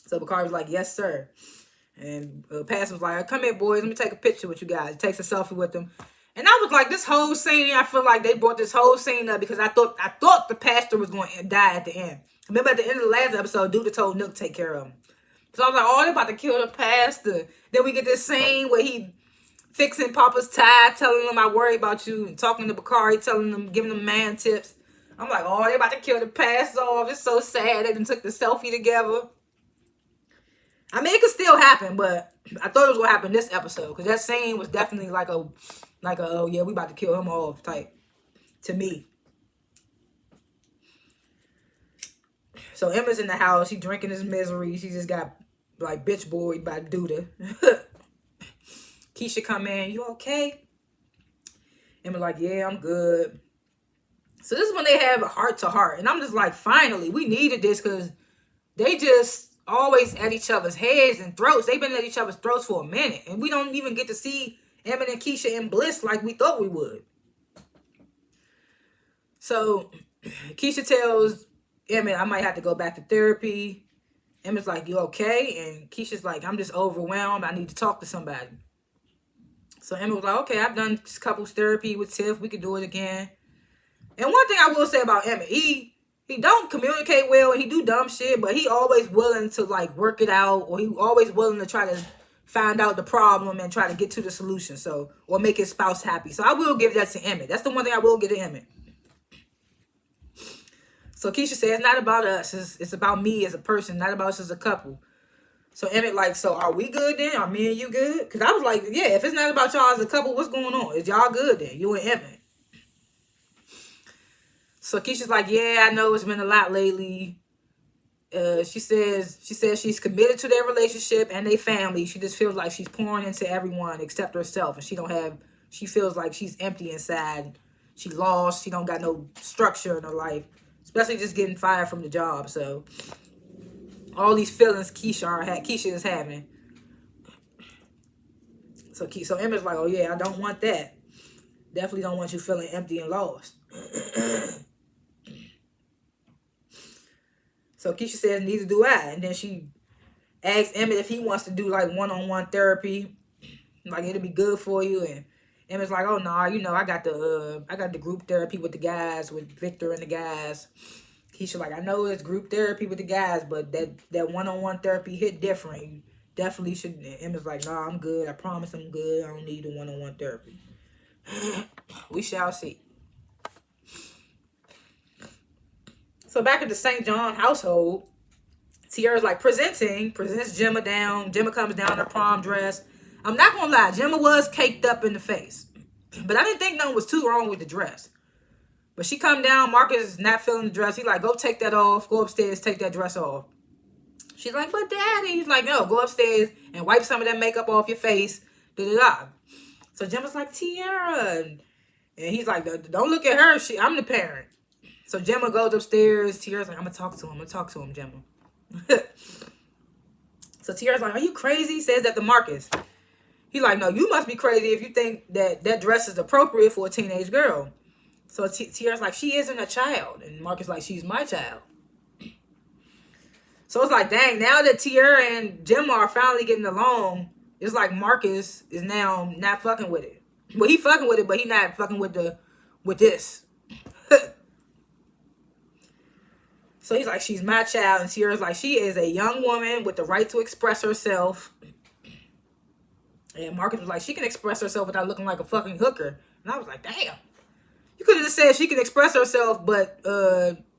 So Bakari was like, yes, sir. And Pastor was like, come here, boys. Let me take a picture with you guys. He takes a selfie with them. And I was like, this whole scene, I feel like they brought this whole scene up because I thought the pastor was going to die at the end. Remember at the end of the last episode, Duda told Nook to take care of him. So I was like, oh, they're about to kill the pastor. Then we get this scene where he fixing Papa's tie, telling him I worry about you, and talking to Bakari, giving him man tips. I'm like, oh, they're about to kill the pastor off. It's so sad. They done took the selfie together. I mean, it could still happen, but I thought it was going to happen this episode. Because that scene was definitely like a, oh, yeah, we about to kill him off type to me. So Emma's in the house. She drinking his misery. She just got, like, bitch boyed by Duda. Keisha come in. You okay? Emma like, yeah, I'm good. So this is when they have a heart-to-heart. And I'm just like, finally, we needed this because they just always at each other's heads and throats. They've been at each other's throats for a minute. And we don't even get to see Emma and Keisha in bliss like we thought we would. So Keisha tells Emma, I might have to go back to therapy. Emma's like, you okay? And Keisha's like, I'm just overwhelmed. I need to talk to somebody. So Emma was like, okay, I've done couples therapy with Tiff. We could do it again. And one thing I will say about Emma, he don't communicate well and he do dumb shit, but he always willing to like work it out, or he always willing to try to find out the problem and try to get to the solution. So, or make his spouse happy. So I will give that to Emmett. That's the one thing I will give to Emmett. So Keisha says, it's not about us. It's about me as a person, not about us as a couple. So Emmett like, so are we good then? Are me and you good? Because I was like, yeah, if it's not about y'all as a couple, what's going on? Is y'all good then? You and Emmett. So Keisha's like, yeah, I know it's been a lot lately. She says she's committed to their relationship and their family. She just feels like she's pouring into everyone except herself, and she feels like she's empty inside. She lost. She don't got no structure in her life, especially just getting fired from the job. So all these feelings Keisha is having. So Emma's like, oh yeah, I don't want that. Definitely don't want you feeling empty and lost. So Keisha says, neither do I. And then she asks Emmett if he wants to do like one-on-one therapy. Like it'll be good for you. And Emmett's like, oh no, I got the group therapy with the guys, with Victor and the guys. Keisha like, I know it's group therapy with the guys, but that one-on-one therapy hit different. You definitely should. And Emmett's like, nah, I'm good. I promise I'm good. I don't need the one-on-one therapy. We shall see. So back at the St. John household, Tiara's like presents Gemma down. Gemma comes down in her prom dress. I'm not gonna lie, Gemma was caked up in the face. But I didn't think nothing was too wrong with the dress. But she come down, Marcus is not feeling the dress. He's like, go take that off. Go upstairs, take that dress off. She's like, but Daddy. He's like, no, go upstairs and wipe some of that makeup off your face. Da-da-da. So Gemma's like, Tiara. And he's like, don't look at her. I'm the parent. So Gemma goes upstairs. Tiara's like, I'm going to talk to him, Gemma. So Tiara's like, are you crazy? Says that to Marcus. He's like, no, you must be crazy if you think that dress is appropriate for a teenage girl. So Tiara's like, she isn't a child. And Marcus like, she's my child. So it's like, dang, now that Tiara and Gemma are finally getting along, it's like Marcus is now not fucking with it. Well, he fucking with it, but he not fucking with this. So he's like, she's my child. And Tiara's like, she is a young woman with the right to express herself. And Marcus was like, she can express herself without looking like a fucking hooker. And I was like, damn. You could have just said she can express herself, but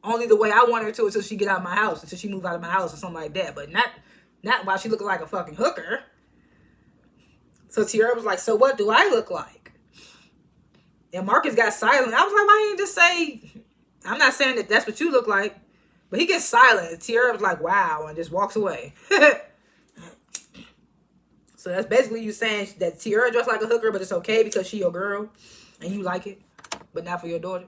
only the way I want her to until she get out of my house, until she move out of my house or something like that. But not while she looking like a fucking hooker. So Tiara was like, so what do I look like? And Marcus got silent. I was like, why didn't you just say, I'm not saying that that's what you look like. But he gets silent. Tiara was like, wow, and just walks away. So that's basically you saying that Tiara dressed like a hooker, but it's okay because she your girl and you like it, but not for your daughter.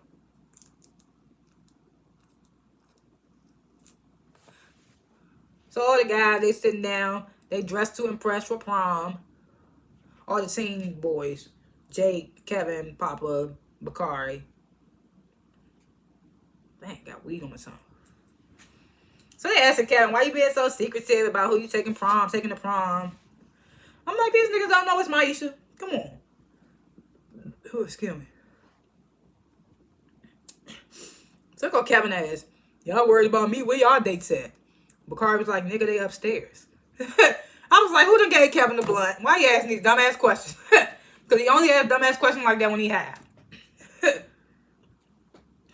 So all the guys, they sitting down. They dressed to impress for prom. All the teen boys. Jake, Kevin, Papa, Bakari. Dang, got weed on my tongue. So they asked Kevin, why you being so secretive about who you taking to prom? I'm like, these niggas don't know it's Maisha. Come on. Oh, excuse me. So go Kevin asked, y'all worried about me? Where y'all dates at? Bakari was like, nigga, they upstairs. I was like, who done gave Kevin the blunt? Why you asking these dumbass questions? Because he only asked dumbass questions like that when he high.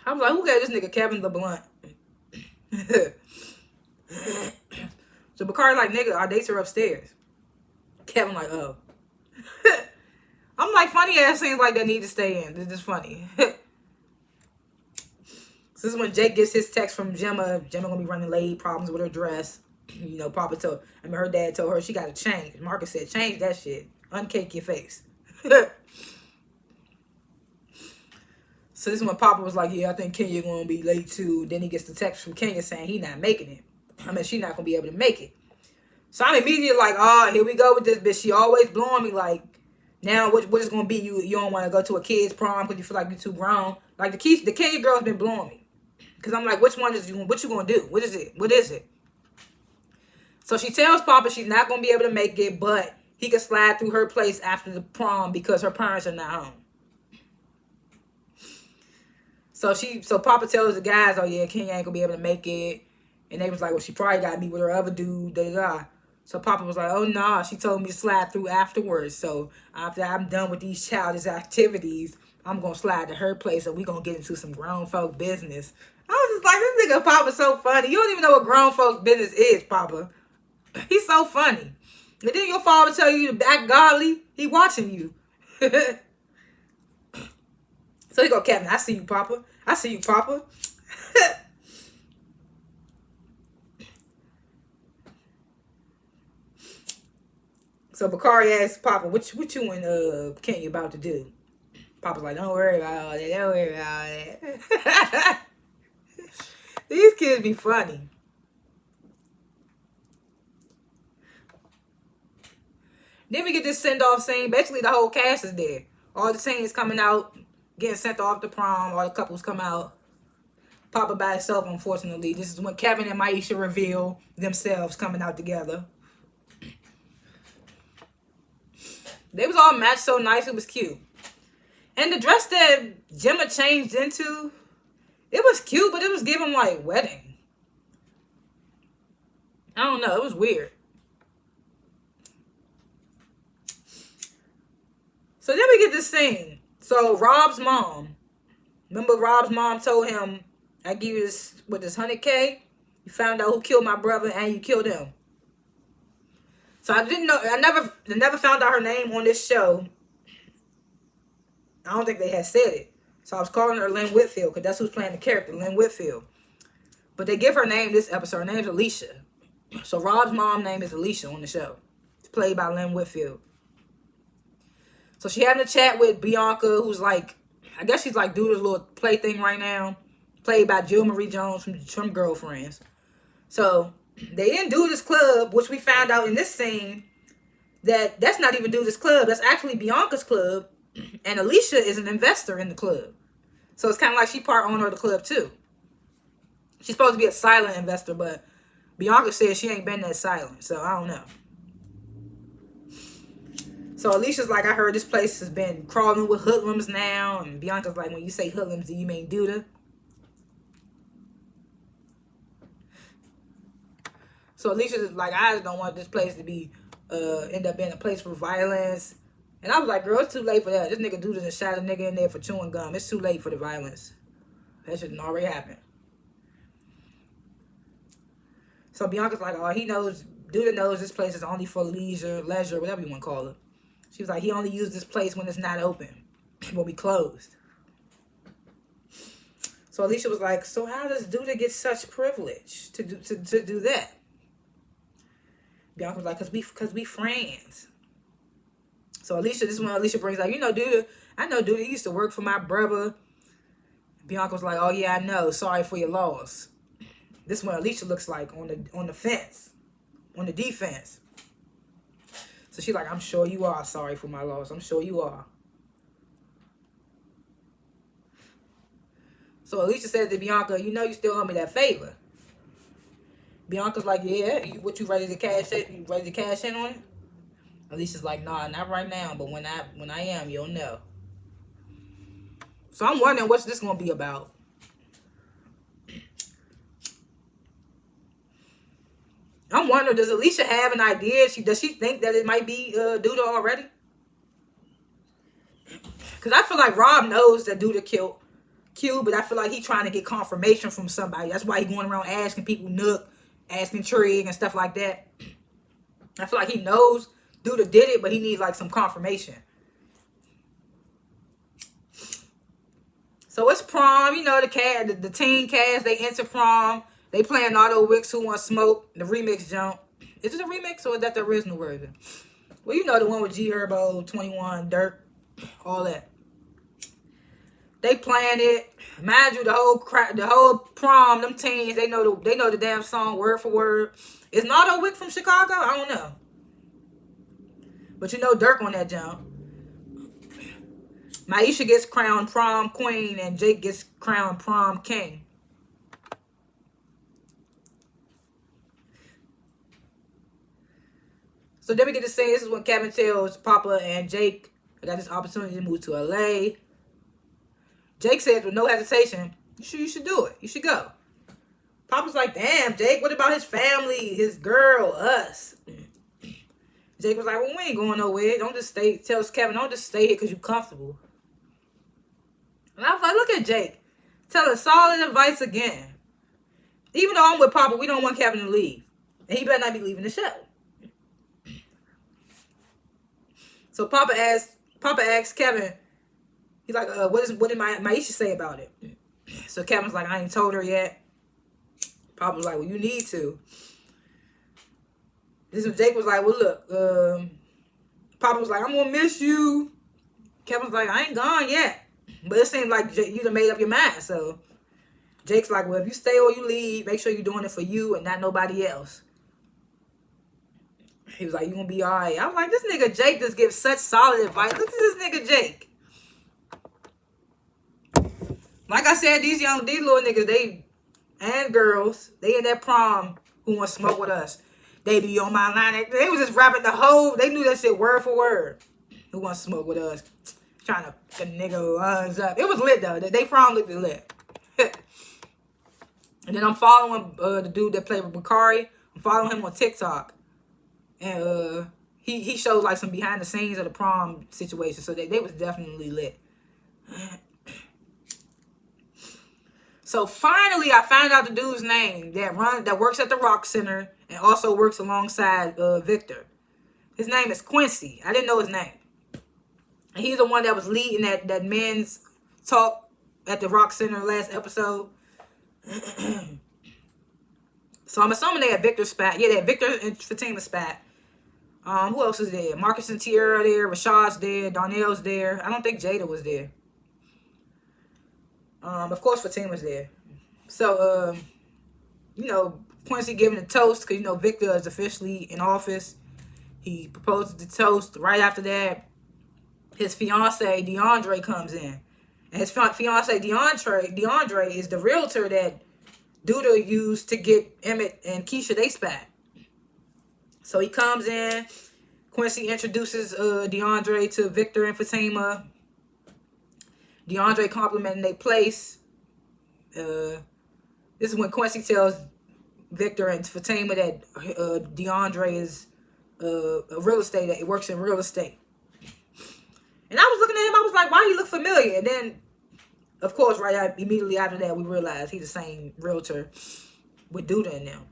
I was like, who gave this nigga Kevin the blunt? So Bakari like, nigga, our dates are upstairs. Kevin like, oh. I'm like, funny ass scenes like that need to stay in. This is funny. So this is when Jake gets his text from Gemma. Gemma gonna be running late, problems with her dress. You know, her dad told her she gotta change. Marcus said, change that shit. Uncake your face. So this is when Papa was like, yeah, I think Kenya gonna be late too. Then he gets the text from Kenya saying he not making it. I mean, she not gonna be able to make it. So I'm immediately like, oh, here we go with this bitch. She always blowing me like, now what is gonna be? You don't want to go to a kid's prom because you feel like you're too grown. Like the Kenya girl's been blowing me. Because I'm like, what you gonna do? What is it? So she tells Papa she's not gonna be able to make it, but he can slide through her place after the prom because her parents are not home. So Papa tells the guys, oh yeah, Kenya ain't gonna be able to make it. And they was like, well, she probably got to meet with her other dude, da-da-da. So Papa was like, oh, nah, she told me to slide through afterwards. So after I'm done with these childish activities, I'm going to slide to her place and we going to get into some grown folk business. I was just like, this nigga Papa's so funny. You don't even know what grown folks business is, Papa. He's so funny. And then your father tell you to act godly. He watching you. So he go, Kevin, I see you, Papa. I see you, Papa. So Bakari asked Papa, what you and Kenny about to do? Papa's like, don't worry about all that. Don't worry about all that. These kids be funny. Then we get this send-off scene. Basically, the whole cast is there. All the scenes coming out, getting sent off to prom. All the couples come out. Papa by himself, unfortunately. This is when Kevin and Maisha reveal themselves coming out together. They was all matched so nice. It was cute. And the dress that Gemma changed into, it was cute, but it was giving like wedding. I don't know. It was weird. So then we get this scene. So Rob's mom. Remember Rob's mom told him, I give you this, with this 100K. You found out who killed my brother and you killed him. So I didn't know, I never found out her name on this show. I don't think they had said it. So I was calling her Lynn Whitfield because that's who's playing the character, Lynn Whitfield. But they give her name this episode. Her name's Alicia. So Rob's mom name is Alicia on the show. It's played by Lynn Whitfield. So she having a chat with Bianca, who's like, I guess she's like doing this little play thing right now. Played by Jill Marie Jones from Girlfriends. So they didn't do this club, which we found out in this scene that's not even do this club. That's actually Bianca's club. And Alicia is an investor in the club. So it's kind of like she part owner of the club too. She's supposed to be a silent investor, but Bianca says she ain't been that silent. So I don't know. So Alicia's like, I heard this place has been crawling with hoodlums now. And Bianca's like, when you say hoodlums, do you mean Duda? So Alicia's like, I just don't want this place to be, end up being a place for violence. And I was like, girl, it's too late for that. This nigga Duda just shot a nigga in there for chewing gum. It's too late for the violence. That shouldn't already happen. So Bianca's like, oh, he knows, Duda knows this place is only for leisure, whatever you want to call it. She was like, he only used this place when it's not open, when we closed. So Alicia was like, so how does Duda get such privilege to do that? Bianca was like, cause we friends. So Alicia, this is when Alicia brings up, you know, Duda, I know Duda, he used to work for my brother. Bianca was like, oh yeah, I know. Sorry for your loss. This is when Alicia looks like on the fence, on the defense. So she's like, I'm sure you are sorry for my loss. I'm sure you are. So Alicia said to Bianca, you know you still owe me that favor. Bianca's like, yeah, you ready to cash it? You ready to cash in on it? Alicia's like, nah, not right now, but when I am, you'll know. So I'm wondering what's this gonna be about. I'm wondering, does Alicia have an idea? Does she think that it might be Duda already? Because I feel like Rob knows that Duda killed Q, but I feel like he's trying to get confirmation from somebody. That's why he's going around asking people Nook, asking Trig and stuff like that. I feel like he knows Duda did it, but he needs like some confirmation. So it's prom, you know, the teen cast, they enter prom. They playing Auto Wicks, Who Want Smoke, the remix jump. Is it a remix or is that the original version? Well, you know the one with G Herbo, 21, Dirk, all that. They playing it. Mind you, the whole prom, them teens, they know the damn song word for word. Is Auto Wick from Chicago? I don't know. But you know Dirk on that jump. Maisha gets crowned prom queen and Jake gets crowned prom king. So then we get to say this is when Kevin tells Papa and Jake, I got this opportunity to move to LA. Jake says with no hesitation, you should do it. You should go. Papa's like, damn, Jake, what about his family, his girl, us? Jake was like, well, we ain't going nowhere. Don't just stay. Tells Kevin, don't just stay here because you're comfortable. And I was like, look at Jake. Telling solid advice again. Even though I'm with Papa, we don't want Kevin to leave. And he better not be leaving the show. So Papa asks Kevin, he's like, what did Maisha say about it? So Kevin's like, I ain't told her yet. Papa's like, well, you need to. This is Jake was like, well, look, Papa was like, I'm gonna miss you. Kevin's like, I ain't gone yet. But it seems like you done made up your mind. So Jake's like, well, if you stay or you leave, make sure you're doing it for you and not nobody else. He was like, you gonna be all right. I was like, this nigga Jake just gives such solid advice. Look at this nigga Jake. Like I said, these little niggas, and girls, they in that prom who want to smoke with us. They be on my line. They was just rapping the whole, they knew that shit word for word. Who want to smoke with us? Trying to the nigga runs up. It was lit though. They prom looked lit. And then I'm following the dude that played with Bakari. I'm following him on TikTok. And he showed like some behind the scenes of the prom situation. So they was definitely lit. So finally I found out the dude's name that works at the Rock Center and also works alongside Victor. His name is Quincy. I didn't know his name. And he's the one that was leading that men's talk at the Rock Center last episode. So I'm assuming they had Victor's spat. Yeah, they had Victor and Fatima's spat. Who else is there? Marcus and Tierra there. Rashad's there. Darnell's there. I don't think Jada was there. Of course Fatima's there. So, Quincy giving a toast because, Victor is officially in office. He proposes the toast. Right after that, his fiance, DeAndre, comes in. And his fiance, DeAndre is the realtor that Duda used to get Emmett and Keisha they spat. So he comes in. Quincy introduces DeAndre to Victor and Fatima. DeAndre complimenting their place. This is when Quincy tells Victor and Fatima that DeAndre is a real estate, that he works in real estate. And I was looking at him, I was like, why he look familiar? And then, of course, immediately after that, we realized he's the same realtor with Duda and them.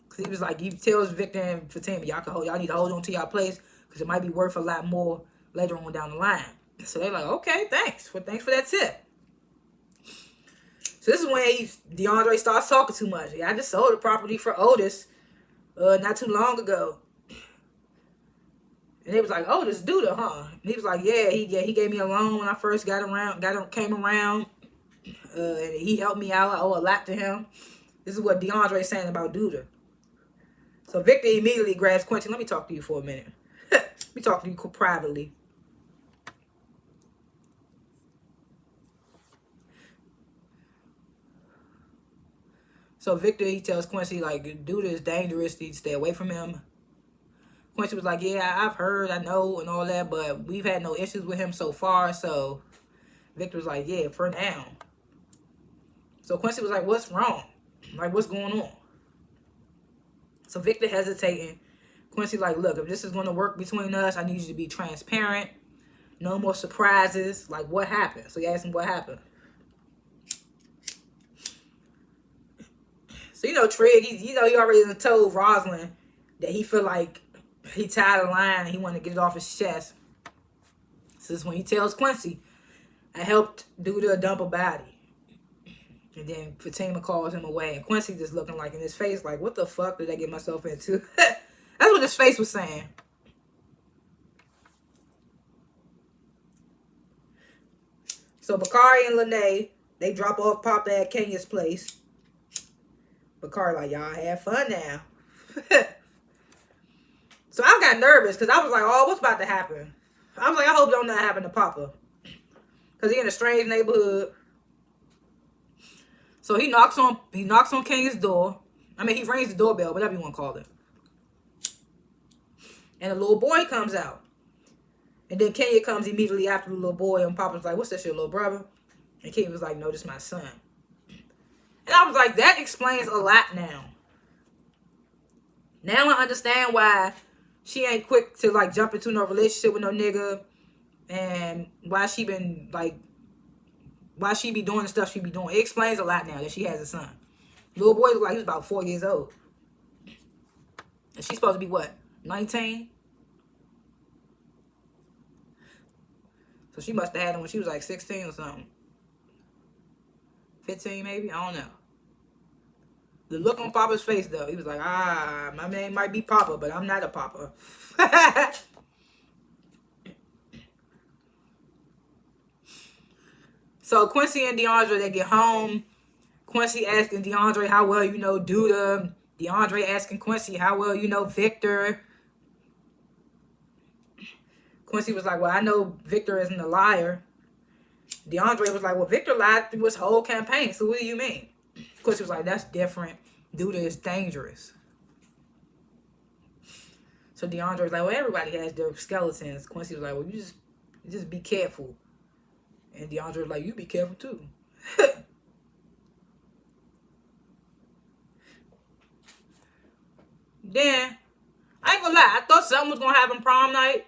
Because he was like, he tells Victor and Fatima, y'all need to hold on to y'all place because it might be worth a lot more later on down the line. So they're like, okay, thanks. Well, thanks for that tip. So this is when DeAndre starts talking too much. I just sold the property for Otis not too long ago. And they was like, Otis Duda, huh? And he was like, yeah, he gave me a loan when I first came around. And he helped me out. I owe a lot to him. This is what DeAndre is saying about Duda. So Victor immediately grabs Quincy. Let me talk to you for a minute. Let me talk to you privately. So Victor, he tells Quincy, like, Duda is dangerous. You need to stay away from him. Quincy was like, yeah, I've heard, I know, and all that, but we've had no issues with him so far. So Victor was like, yeah, for now. So Quincy was like, what's wrong? Like, what's going on? So Victor hesitating. Quincy like, look, if this is going to work between us, I need you to be transparent. No more surprises. Like, what happened? So he asked him what happened. So, Trigg, he already told Rosalind that he feel like he tired of lying and he wanted to get it off his chest. So this is when he tells Quincy, I helped Duda dump a body. And then Fatima calls him away. And Quincy just looking like in his face, like, what the fuck did I get myself into? That's what his face was saying. So Bakari and Lene, they drop off Papa at Kenya's place. Bakari like, y'all have fun now. So I got nervous because I was like, oh, what's about to happen? I was like, I hope don't nothing happen to Papa. Because he in a strange neighborhood. So he knocks on Kenya's door. I mean, he rings the doorbell, whatever you want to call it. And a little boy comes out. And then Kenya comes immediately after the little boy. And Papa's like, what's that shit, little brother? And Kenya was like, no, this is my son. And I was like, that explains a lot now. Now I understand why she ain't quick to, like, jump into no relationship with no nigga. And why she be doing the stuff she be doing. It explains a lot now that she has a son. Little boy look like he was about 4 years old. And she's supposed to be what? 19? So she must have had him when she was like 16 or something. 15 maybe? I don't know. The look on Papa's face though, he was like, my name might be Papa, but I'm not a Papa. So Quincy and DeAndre, they get home. Quincy asking DeAndre how well you know Duda. DeAndre asking Quincy how well you know Victor. Quincy was like, well, I know Victor isn't a liar. DeAndre was like, well, Victor lied through his whole campaign, so what do you mean? Quincy was like, that's different. Duda is dangerous. So DeAndre was like, well, everybody has their skeletons. Quincy was like, well, you just be careful. And DeAndre was like, you be careful too. Then, I ain't gonna lie, I thought something was gonna happen prom night.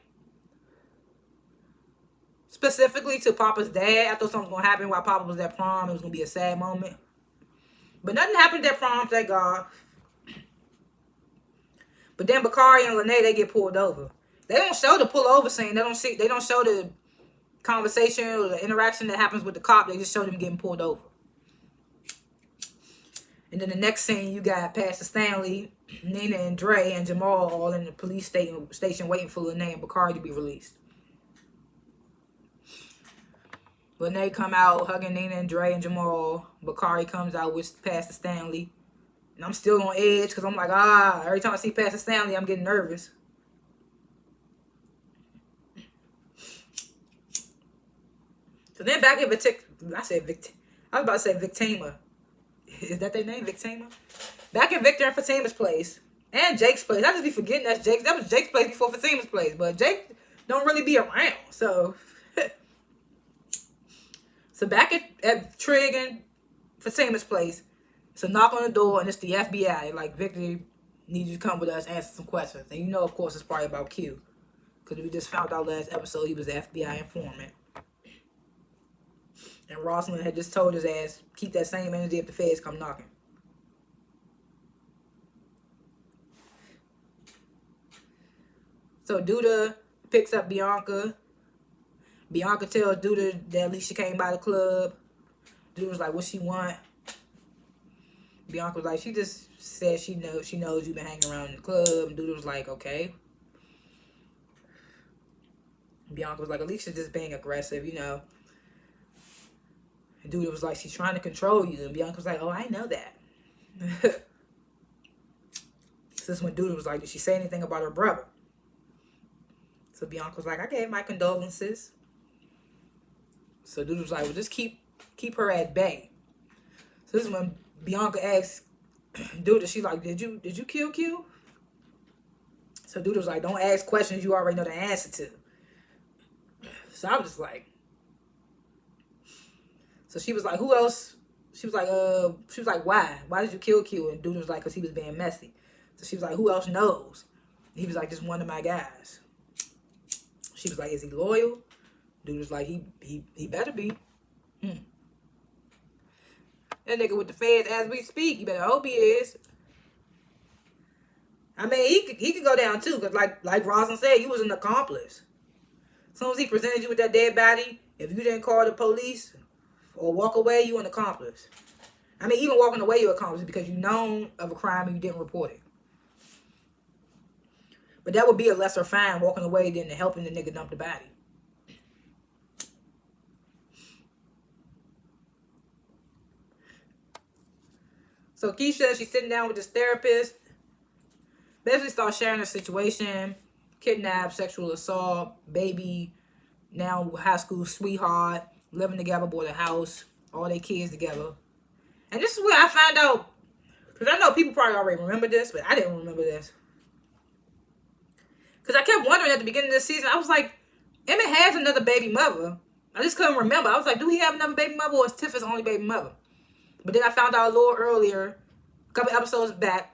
Specifically to Papa's dad. I thought something was gonna happen while Papa was at prom. It was gonna be a sad moment. But nothing happened at prom, thank God. But then Bakari and Lene, they get pulled over. They don't show the pull over scene. They don't show the conversation or the interaction that happens with the cop. They just show them getting pulled over. And then the next scene, you got Pastor Stanley, Nina and Dre and Jamal all in the police station waiting for Lene and Bakari to be released. Lene come out hugging Nina and Dre and Jamal. Bakari comes out with Pastor Stanley. And I'm still on edge because I'm like, every time I see Pastor Stanley, I'm getting nervous. So then back at I was about to say Victima. Is that their name, Victima? Back in Victor and Fatima's place. And Jake's place. I just be forgetting that's Jake's. That was Jake's place before Fatima's place. But Jake don't really be around. So back at Trig and Fatima's place, it's a knock on the door and it's the FBI. Like, Victor needs you to come with us, answer some questions. And you know, of course, it's probably about Q. Because we just found out last episode he was the FBI informant. And Rosalind had just told his ass, keep that same energy if the feds come knocking. So Duda picks up Bianca. Bianca tells Duda that Alicia came by the club. Duda was like, what she want? Bianca was like, she just said she knows you've been hanging around in the club. And Duda was like, okay. Bianca was like, Alicia's just being aggressive, you know. And Duda was like, she's trying to control you. And Bianca was like, oh, I know that. So this is when Duda was like, did she say anything about her brother? So Bianca was like, I gave my condolences. So Duda was like, well, just keep her at bay. So this is when Bianca asks Duda, she's like, did you kill Q? So Duda was like, don't ask questions you already know the answer to. So I was just like, so she was like, who else? She was like, why? Why did you kill Q? And Duda was like, because he was being messy. So she was like, who else knows? And he was like, just one of my guys. She was like, is he loyal? Dude was like, he better be. That nigga with the feds as we speak, you better hope he is. I mean, he could go down too, because like Rosalind said, you was an accomplice. As soon as he presented you with that dead body, if you didn't call the police or walk away, you an accomplice. I mean, even walking away, you're an accomplice because you known of a crime and you didn't report it. But that would be a lesser fine, walking away, than helping the nigga dump the body. So Keisha, she's sitting down with this therapist. Basically starts sharing her situation. Kidnapped, sexual assault, baby, now high school sweetheart, living together, bought a house, all their kids together. And this is where I found out, because I know people probably already remember this, but I didn't remember this. Because I kept wondering at the beginning of this season, I was like, Emmett has another baby mother. I just couldn't remember. I was like, do he have another baby mother or is Tiff his only baby mother? But then I found out a little earlier, a couple episodes back,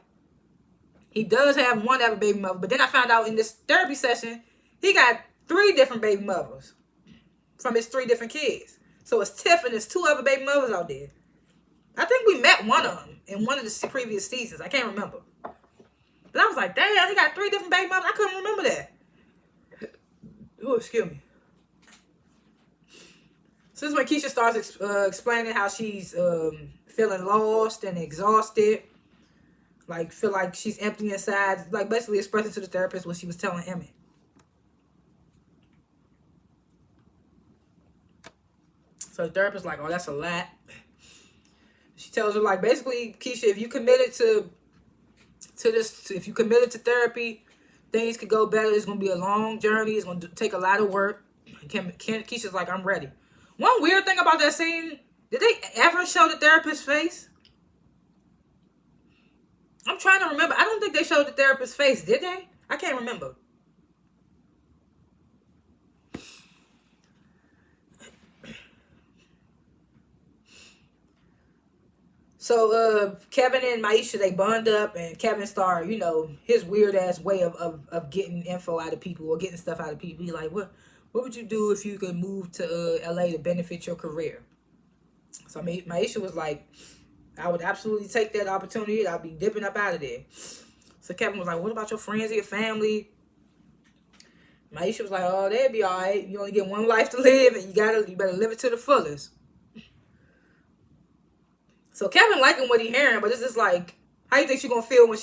he does have one other baby mother. But then I found out in this therapy session, he got 3 different baby mothers from his 3 different kids. So it's Tiff and there's 2 other baby mothers out there. I think we met one of them in one of the previous seasons. I can't remember. But I was like, damn, he got 3 different baby moms. I couldn't remember that. Oh, excuse me. So this is when Keisha starts explaining how she's feeling lost and exhausted. Like, feel like she's empty inside. Like, basically expressing to the therapist what she was telling Emmett. So the therapist like, oh, that's a lot. She tells her, like, basically, Keisha, if you committed to this, if you committed to therapy, things could go better. It's going to be a long journey. It's going to take a lot of work. Keisha's like, I'm ready. One weird thing about that scene, did they ever show the therapist's face? I'm trying to remember. I don't think they showed the therapist's face, did they? I can't remember. So Kevin and Maisha, they bond up, and Kevin started, his weird ass way of getting info out of people or getting stuff out of people. He's like, what would you do if you could move to LA to benefit your career? So Maisha was like, I would absolutely take that opportunity. I'll be dipping up out of there. So Kevin was like, what about your friends and your family? Maisha was like, oh, they'd be all right. You only get one life to live, and you better live it to the fullest. So Kevin liking what he hearing, but it's just like, how you think she gonna feel when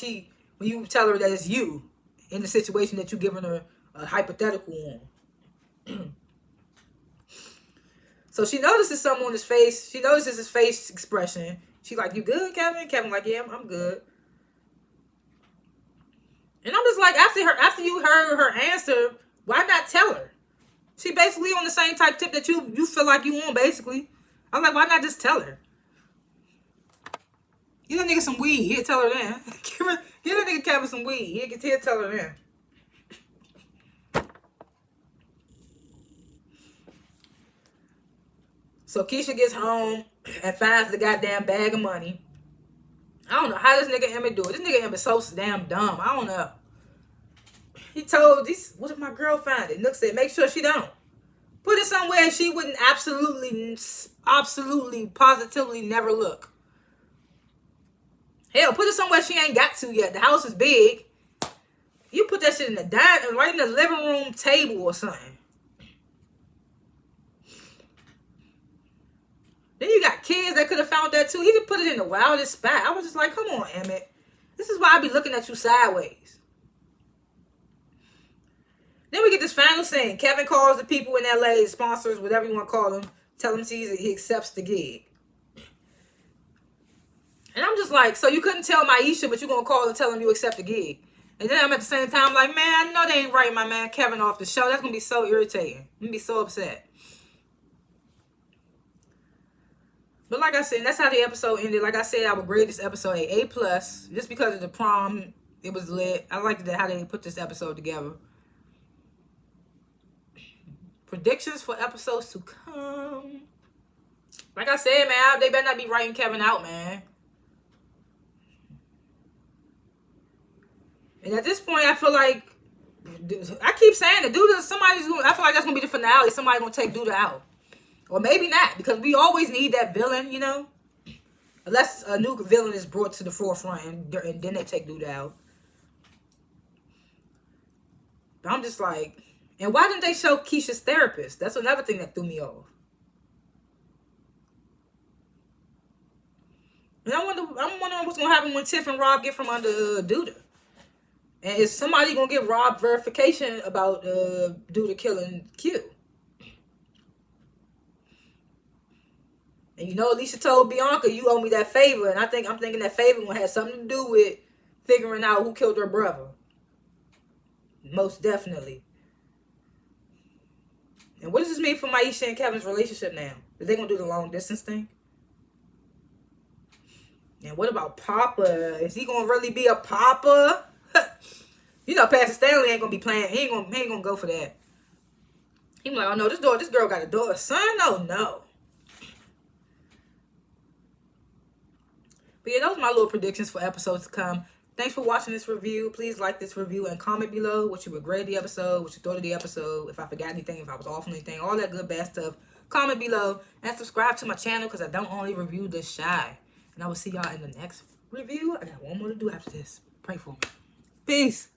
you tell her that it's you in the situation that you giving her a hypothetical on? So she notices something on his face. She notices his face expression. She's like, you good, Kevin? Kevin like, yeah, I'm good. And I'm just like, after you heard her answer, why not tell her? She basically on the same type tip that you feel like you on, basically. I'm like, why not just tell her? Give that nigga some weed. He'll tell her then. Give that nigga Kevin some weed. He'll tell her then. So Keisha gets home and finds the goddamn bag of money. I don't know how this nigga Emmett do it. This nigga Emmett so damn dumb. I don't know. He told this, what if my girl find it? Nook said, make sure she don't. Put it somewhere she wouldn't absolutely, positively never look. Hell, put it somewhere she ain't got to yet. The house is big. You put that shit in the dining, right in the living room table or something. Then you got kids that could have found that too. He just put it in the wildest spot. I was just like, come on, Emmett. This is why I be looking at you sideways. Then we get this final scene. Kevin calls the people in LA, sponsors, whatever you want to call them, tell them he accepts the gig. And I'm just like, so you couldn't tell Maisha, but you're going to call and tell him you accept the gig. And then I'm at the same time like, man, I know they ain't writing my man Kevin off the show. That's going to be so irritating. I'm going to be so upset. But like I said, that's how the episode ended. Like I said, I would grade this episode A+. Just because of the prom, it was lit. I liked how they put this episode together. Predictions for episodes to come. Like I said, man, they better not be writing Kevin out, man. And at this point, I feel like, I keep saying it, I feel like that's going to be the finale. Somebody's going to take Duda out. Or maybe not, because we always need that villain, Unless a new villain is brought to the forefront and then they take Duda out. But I'm just like, and why didn't they show Keisha's therapist? That's another thing that threw me off. And I'm wondering what's going to happen when Tiff and Rob get from under Duda. And is somebody going to give Rob verification about Duda killing Q? And Alicia told Bianca, you owe me that favor. And I'm thinking that favor going to have something to do with figuring out who killed her brother. Most definitely. And what does this mean for Maisha and Kevin's relationship now? Are they going to do the long distance thing? And what about Papa? Is he going to really be a Papa? Pastor Stanley ain't going to be playing. He ain't going to go for that. He's like, oh no, this girl got a daughter. Son? Oh no. But yeah, those are my little predictions for episodes to come. Thanks for watching this review. Please like this review and comment below what you would grade the episode, what you thought of the episode, if I forgot anything, if I was off on anything, all that good bad stuff. Comment below and subscribe to my channel because I don't only review The Shy. And I will see y'all in the next review. I got one more to do after this. Pray for me. Peace.